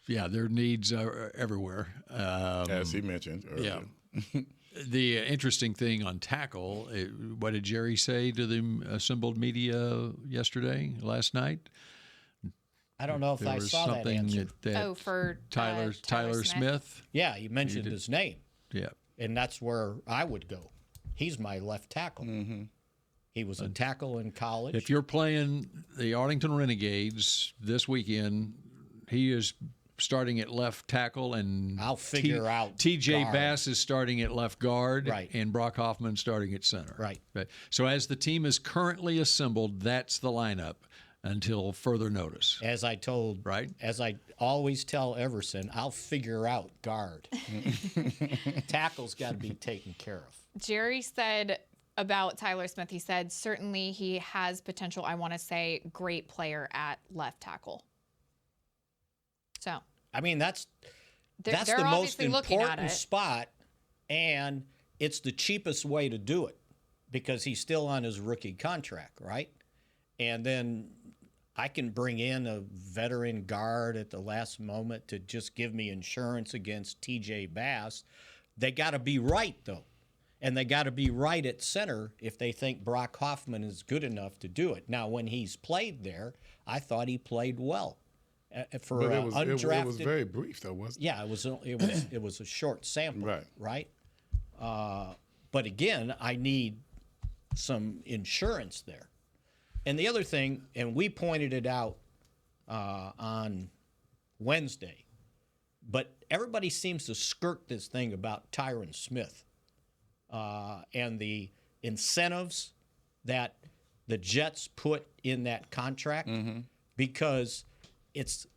Yeah, their needs are everywhere. As he mentioned earlier. Yeah. The interesting thing on tackle, what did Jerry say to the assembled media last night? I don't know if I saw that answer. For Tyler Smith? Yeah, you mentioned his name. Yeah. And that's where I would go. He's my left tackle. Mm-hmm. He was a tackle in college. If you're playing the Arlington Renegades this weekend, he is starting at left tackle, and I'll figure out T.J. guard. Bass is starting at left guard, right, and Brock Hoffman starting at center. Right. So as the team is currently assembled, that's the lineup until further notice. As I always tell Everson, I'll figure out guard. Tackle's got to be taken care of. Jerry said about Tyler Smith, he said, certainly he has potential, I want to say, great player at left tackle. So, I mean, that's the they're most looking at important it. spot, and it's the cheapest way to do it because he's still on his rookie contract, right? And then I can bring in a veteran guard at the last moment to just give me insurance against T.J. Bass. They got to be right, though. And they got to be right at center if they think Brock Hoffman is good enough to do it. Now, when he's played there, I thought he played well. For but undrafted, it was very brief, though, wasn't it? Yeah, it was a short sample, right? But again, I need some insurance there. And the other thing, and we pointed it out on Wednesday, but everybody seems to skirt this thing about Tyron Smith and the incentives that the Jets put in that contract because it's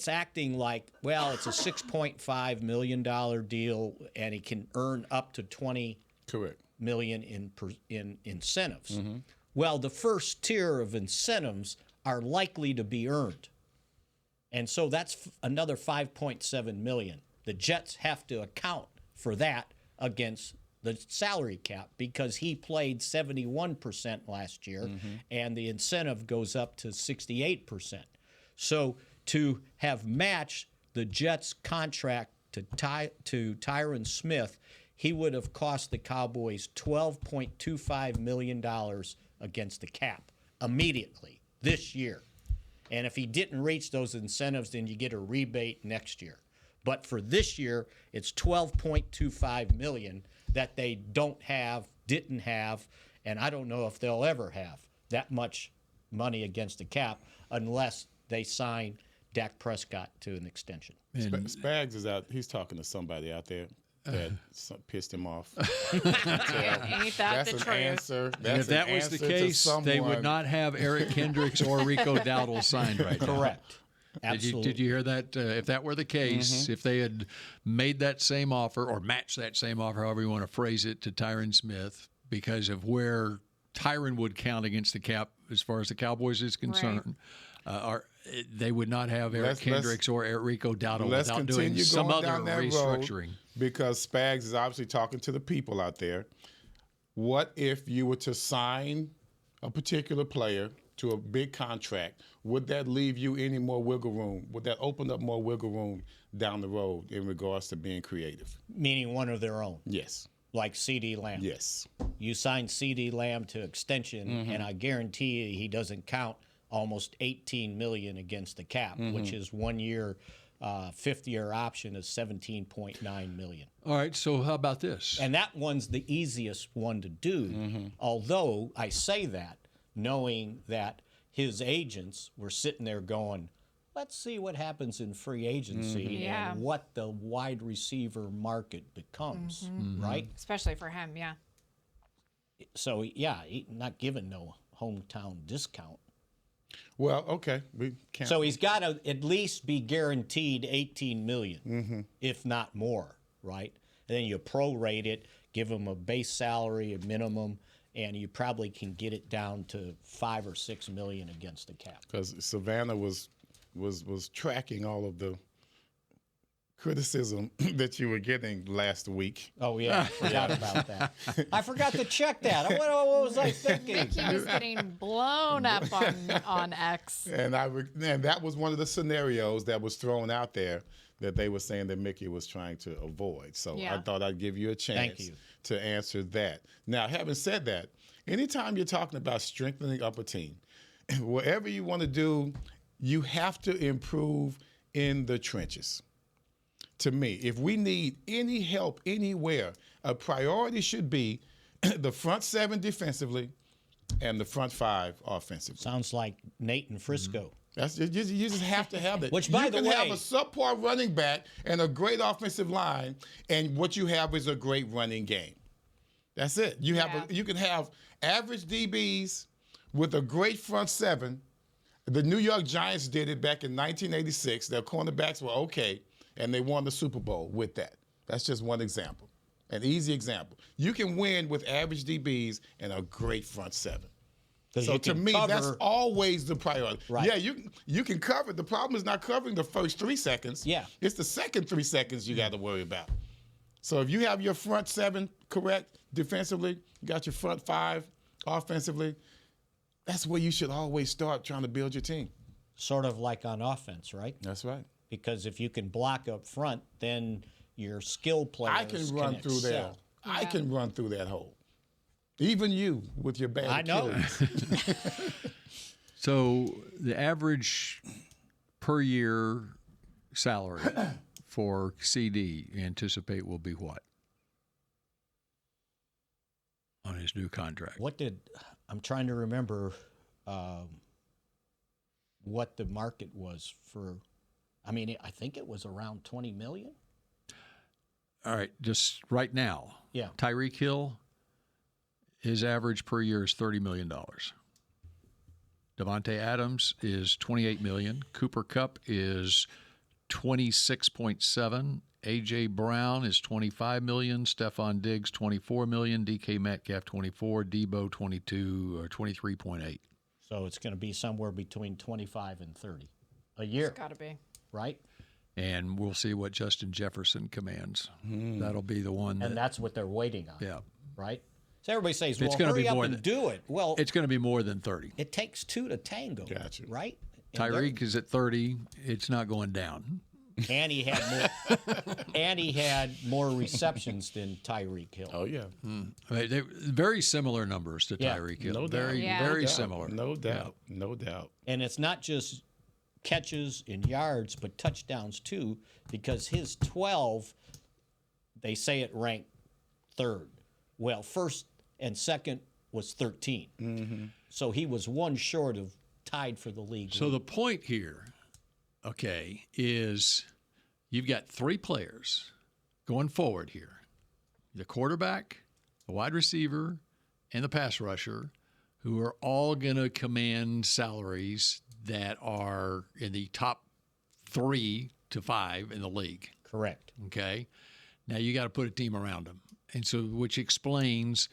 acting like, well, it's a $6.5 million deal, and he can earn up to $20 million in incentives. Well, the first tier of incentives are likely to be earned, and so that's another $5.7 million. The Jets have to account for that against the salary cap because he played 71% last year, and the incentive goes up to 68%. So to have matched the Jets' contract to Tyron Smith, he would have cost the Cowboys $12.25 million against the cap immediately this year. And if he didn't reach those incentives, then you get a rebate next year. But for this year, it's $12.25 million that they didn't have, and I don't know if they'll ever have that much money against the cap unless they sign Dak Prescott to an extension. Spags is out. He's talking to somebody out there. that pissed him off. Ain't that That's the an truth? answer. And That's if that an was the answer to case, they would someone. not have Eric Kendricks or Rico Dowdle signed right now. Correct. Absolutely. Did you hear that? If that were the case, if they had made that same offer or matched that same offer, however you want to phrase it, to Tyron Smith, because of where Tyron would count against the cap as far as the Cowboys is concerned, they would not have Eric Kendricks or Rico Dowdle without doing some other restructuring. Because Spags is obviously talking to the people out there. What if you were to sign a particular player to a big contract? Would that leave you any more wiggle room? Would that open up more wiggle room down the road in regards to being creative? Meaning one of their own. Yes. Like C.D. Lamb. Yes. You sign C.D. Lamb to extension, and I guarantee you he doesn't count almost $18 million against the cap, which is 1 year, fifth-year option is $17.9 million. All right, so how about this? And that one's the easiest one to do, although I say that knowing that his agents were sitting there going, let's see what happens in free agency and what the wide receiver market becomes, right? Especially for him, yeah. So, yeah, not given no hometown discount. Well, okay. We can't. So he's got to at least be guaranteed $18 million, if not more, right? And then you prorate it, give him a base salary, a minimum, and you probably can get it down to $5 or $6 million against the cap. Because Savannah was tracking all of the criticism that you were getting last week. Oh, yeah, I forgot about that. I forgot to check that. What was I thinking? Mickey was getting blown up on X. And that was one of the scenarios that was thrown out there that they were saying that Mickey was trying to avoid. So I thought I'd give you a chance to answer that. Now, having said that, anytime you're talking about strengthening up a team, whatever you want to do, you have to improve in the trenches. To me, if we need any help anywhere, a priority should be the front seven defensively and the front five offensively. Sounds like Nate and Frisco. That's you just have to have that. Which, by the way, you can have a subpar running back and a great offensive line, and what you have is a great running game. That's it. You can have average DBs with a great front seven. The New York Giants did it back in 1986. Their cornerbacks were okay, and they won the Super Bowl with that. That's just one example, an easy example. You can win with average DBs and a great front seven. So to me, that's always the priority. Right. Yeah, you can cover. The problem is not covering the first 3 seconds. Yeah. It's the second 3 seconds you got to worry about. So if you have your front seven correct defensively, you got your front five offensively, that's where you should always start trying to build your team. Sort of like on offense, right? That's right. Because if you can block up front, then your skill players I can run through there. excel. I can run through that hole. Even you with your bad Achilles. So the average per year salary for CD you anticipate will be what on his new contract? I'm trying to remember what the market was for. I mean, I think it was around $20 million. All right, just right now. Yeah. Tyreek Hill, his average per year is $30 million. Devontae Adams is $28 million. Cooper Kupp is $26.7. A.J. Brown is $25 million. Stephon Diggs, $24 million. DK Metcalf, $24. Debo, $22 or $23.8. So it's going to be somewhere between 25 and 30 a year. It's got to be. Right? And we'll see what Justin Jefferson commands. That'll be the one. And that's what they're waiting on. Yeah. Right? So everybody says, well, It's gonna hurry be up more and than- do it. Well, It's going to be more than 30. it takes two to tango. Gotcha. Right? And Tyreek is at 30. It's not going down. And he had more receptions than Tyreek Hill. Oh, yeah. They're very similar numbers to Yeah. Tyreek Hill. No doubt. Very, Yeah. very No doubt. similar. No doubt. No doubt. And it's not just catches and yards, but touchdowns too, because his 12, they say it ranked third. Well, first and second was 13. So he was one short of tied for the league. So the point here, okay, is you've got 3 players going forward here, the quarterback, the wide receiver, and the pass rusher, who are all going to command salaries that are in the top 3 to 5 in the league. Correct. Okay. Now you got to put a team around them. And so, which explains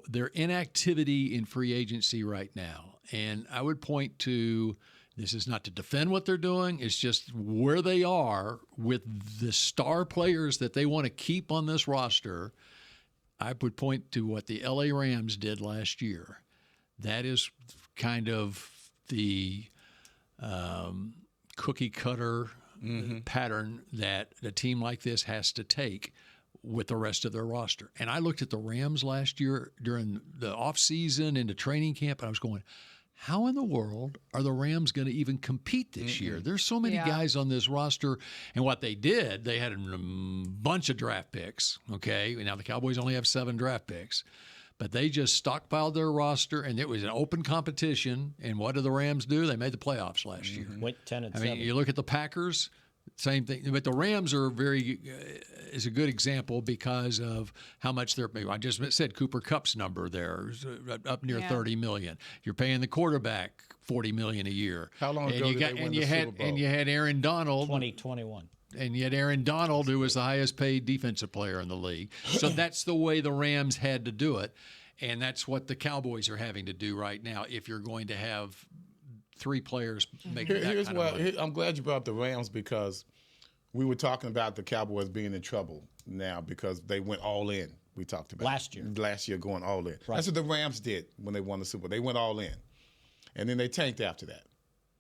their inactivity in free agency right now. And I would point to, this is not to defend what they're doing, it's just where they are with the star players that they want to keep on this roster. I would point to what the LA Rams did last year. That is kind of the cookie cutter pattern that a team like this has to take with the rest of their roster. And I looked at the Rams last year during the offseason into training camp, and I was going, how in the world are the Rams going to even compete this year? There's so many guys on this roster. And what they did, they had a bunch of draft picks, okay? Now the Cowboys only have 7 draft picks. But they just stockpiled their roster, and it was an open competition. And what did the Rams do? They made the playoffs last year. Went 10-7. I mean, you look at the Packers, same thing. But the Rams are is a good example because of how much they're. I just said Cooper Kupp's number there, up near $30 million. You're paying the quarterback $40 million a year. How long ago did they win the Super Bowl? And you had Aaron Donald. 2021. And yet Aaron Donald, who was the highest paid defensive player in the league. So that's the way the Rams had to do it. And that's what the Cowboys are having to do right now if you're going to have 3 players make that kind of money. I'm glad you brought up the Rams because we were talking about the Cowboys being in trouble now because they went all in. We talked about last year going all in. Right. That's what the Rams did when they won the Super Bowl. They went all in. And then they tanked after that.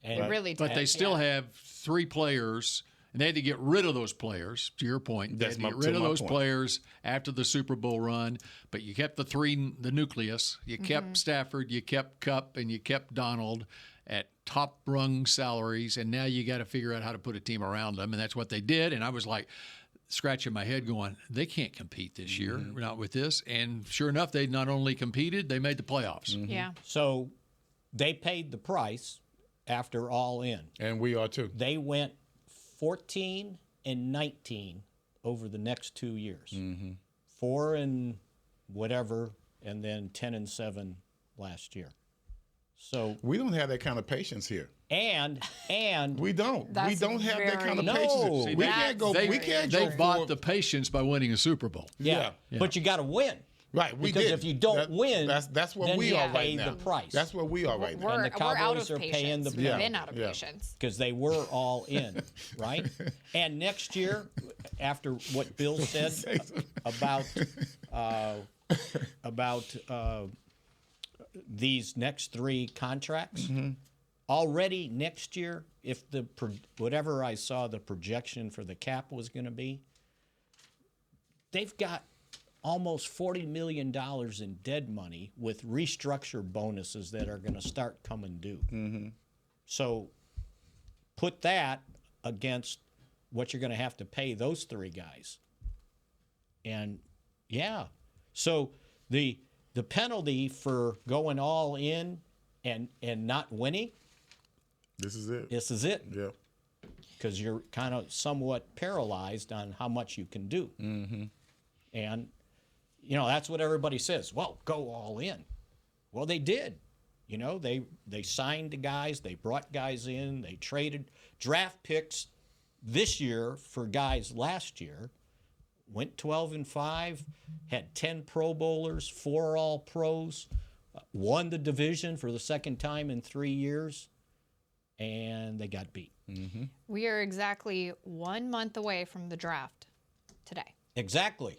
And really did. But they still have 3 players. And they had to get rid of those players, to your point. They had to get rid of those players after the Super Bowl run. But you kept the nucleus. You kept Stafford, you kept Kupp, and you kept Donald at top-rung salaries. And now you got to figure out how to put a team around them. And that's what they did. And I was like scratching my head going, they can't compete this year, not with this. And sure enough, they not only competed, they made the playoffs. Yeah. So they paid the price after all in. And we are too. They went 14 and 19 over the next 2 years. 4 and whatever, and then 10 and 7 last year. So we don't have that kind of patience here. And we don't. We don't have that kind of No. patience. See, we can't go. They bought the patience by winning a Super Bowl. Yeah. But you got to win. Right, because if you don't win, that's where then we you are pay right now. the price. That's where we are right now. And the Cowboys out of are paying the patience. We've been out of patience because they were all in, right? And next year, after what Bill said about these next 3 contracts, already next year, if whatever I saw the projection for the cap was going to be, they've got almost $40 million in dead money with restructure bonuses that are going to start coming due. So put that against what you're going to have to pay those 3 guys. And, so the penalty for going all in and not winning, this is it. Yeah. Because you're kind of somewhat paralyzed on how much you can do. And that's what everybody says. Well, go all in. Well, they did. They signed the guys. They brought guys in. They traded draft picks this year for guys last year. Went 12-5, had 10 Pro Bowlers, 4 All-Pros, won the division for the second time in 3 years, and they got beat. We are exactly 1 month away from the draft today. Exactly.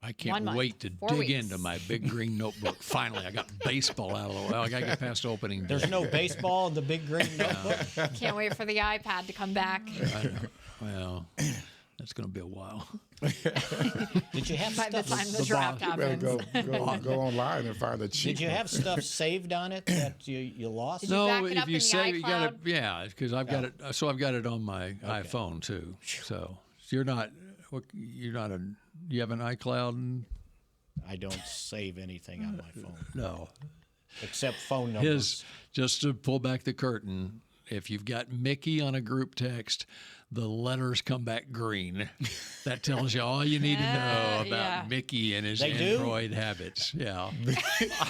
I can't wait to dig into my big green notebook. Finally, I got baseball out of the way. I got to get past opening day. There's no baseball in the big green notebook? Can't wait for the iPad to come back. I know. Well, that's going to be a while. Did you have by the time the draft happens? You better go online and find a cheap Did you have stuff saved on it that you lost? Did you back it up in the save it, you got iCloud? it. Because I've got it. So I've got it on my iPhone too. So you're not. You have an iCloud? I don't save anything on my phone. No. Except phone numbers. Just to pull back the curtain, if you've got Mickey on a group text, the letters come back green. That tells you all you need to know about Mickey and his Android habits. Yeah.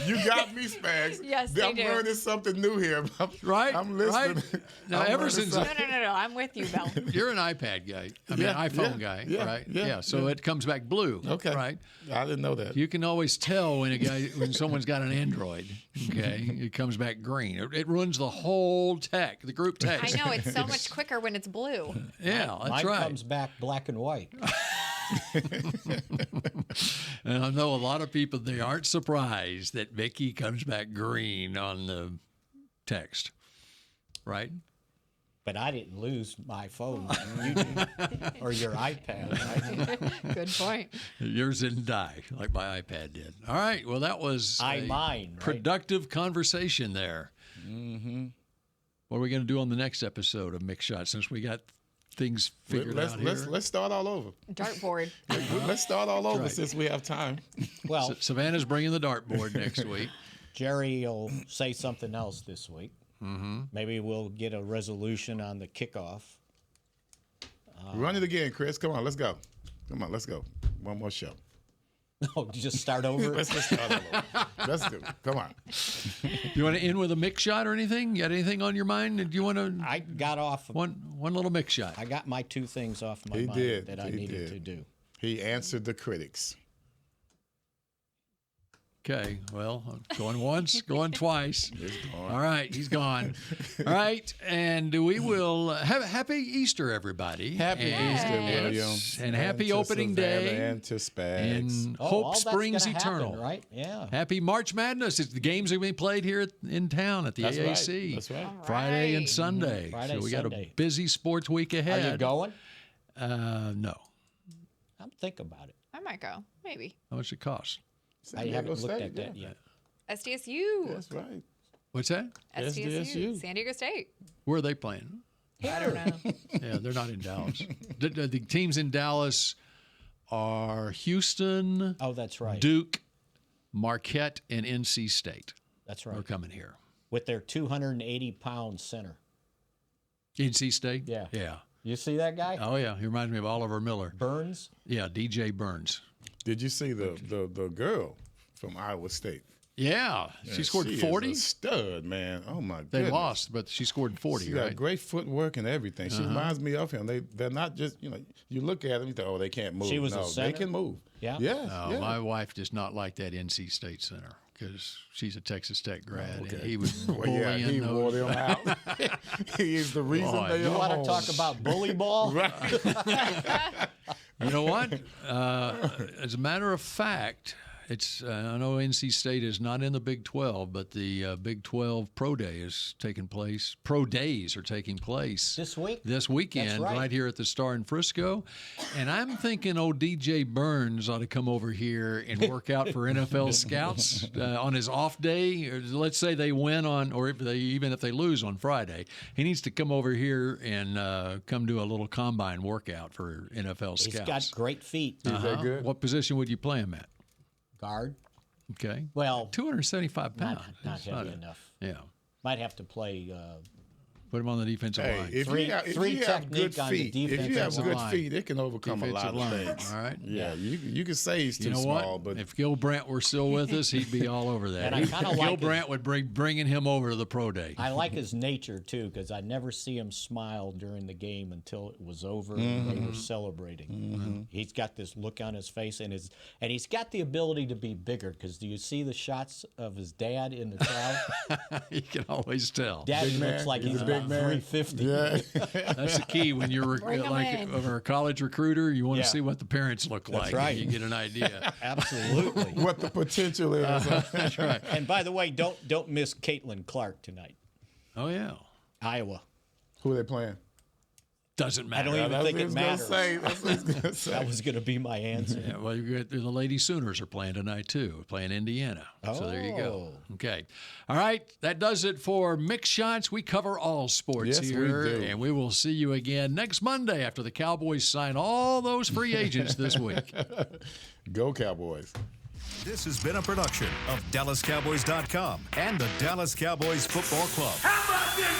You got me, Spags. Yes, they I'm do. learning something new here. Right? I'm listening. Right? Now, I'm ever learning since something. No. I'm with you, Bill. you're an iPad guy, I mean, iPhone guy, right? Yeah. So it comes back blue. Okay. Right? I didn't know that. You can always tell when someone's got an Android. Okay, it comes back green. It ruins the whole the group text. I know, it's so much quicker when it's blue. Yeah, that's Mine right. comes back black and white. And I know a lot of people, they aren't surprised that Mickey comes back green on the text, right? But I didn't lose my phone. You did. Or your iPad. Right? Good point. Yours didn't die like my iPad did. All right, well, that was mine, right? productive conversation there. Mm-hmm. What are we going to do on the next episode of Mick Shot since we got things figured out here? Let's start all over. Dartboard. Let's start all over right. since we have time. Well, Savannah's bringing the dartboard next week. Jerry will say something else this week. Mm-hmm. Maybe we'll get a resolution on the kickoff. Run it again, Chris. Come on, let's go. Come on, let's go. One more show. Oh, just start over? Let's start over. Let's do it. Come on. You want to end with a Mick Shot or anything? You got anything on your mind? Do you want to? I got off. One little Mick Shot. I got my two things off my mind that I needed to do. He answered the critics. Okay, well, going once, going twice. All right, he's gone. All right, and we will have a happy Easter, everybody. Happy Easter, William. And happy to opening day. Savannah and to Spags. And all hope that's springs gonna eternal. happen, right? Yeah. Happy March Madness. The games are being played here in town at the That's AAC. right. That's right. Friday and Right. Sunday. Friday, so we got a Sunday. busy sports week ahead. Are you going? No. I'm thinking about it. I might go. Maybe. How much it cost? San I Diego haven't looked State, at that yeah. yet. SDSU. That's right. What's that? SDSU. San Diego State. Where are they playing? I don't know. Yeah, they're not in Dallas. The teams in Dallas are Houston, Oh, that's right. Duke, Marquette, and NC State. That's Are right. coming here. With their 280-pound center. NC State? Yeah. Yeah. You see that guy? Oh, yeah. He reminds me of Oliver Miller. Burns? Yeah, DJ Burns. Did you see the girl from Iowa State? Yeah. She scored She 40. is a stud, man. Oh, my They goodness. lost, but she scored 40, She right? got great footwork and everything. She reminds me of him. They're not just, you look at them, you think, oh, they can't move. She was a no, they center? can move. Yeah? Yes. No, yeah. my wife does not like that NC State center because she's a Texas Tech grad. okay. And he was Well, yeah, bullying he wore those. them out. He is the reason Boy, they You are want home. to talk about bully ball? You know what? As a matter of fact, I know NC State is not in the Big 12, but the Big 12 Pro Day is taking place. Pro Days are taking place This week? this weekend, That's right. here at the Star in Frisco. And I'm thinking old DJ Burns ought to come over here and work out for NFL scouts on his off day. Or let's say they win even if they lose on Friday, he needs to come over here and come do a little combine workout for NFL He's scouts. got great feet. Is that good? What position would you play him at? Guard. Okay. Well, 275 pounds. not It's heavy enough. Yeah. Might have to play Put him on the defensive Hey, line. if Three you have technique good on the feet, if you have defensive good line. feet, it can overcome a lot Defensive of line, things. all right? Yeah, you can say he's too You know small, what? but If Gil Brandt were still with us, he'd be all over that. And I kinda Gil like his- Brandt would bringing him over to the pro day. I like his nature too, because I never see him smile during the game until it was over and they were celebrating. He's got this look on his face, and he's got the ability to be bigger. Because do you see the shots of his dad in the crowd? You can always tell. Daddy Big man. looks like He's he's a big about man. 350. yeah, That's the key when you're Bring 'em in. a college recruiter. You want to Yeah. see what the parents look like. right. You get an idea. Absolutely. what the potential is. That's right. And by the way, don't miss Caitlin Clark tonight. Oh yeah. Iowa. Who are they playing? Doesn't I matter. don't even That's think what it he's gonna matters. say. That's what he's gonna say. That was going to be my answer. Yeah, well, the Lady Sooners are playing tonight, too. We're playing Indiana. So there you go. Oh. Okay. All right. That does it for Mix Shots. We cover all sports Yes, we here. do. And we will see you again next Monday after the Cowboys sign all those free agents this week. Go Cowboys. This has been a production of DallasCowboys.com and the Dallas Cowboys Football Club. How about this?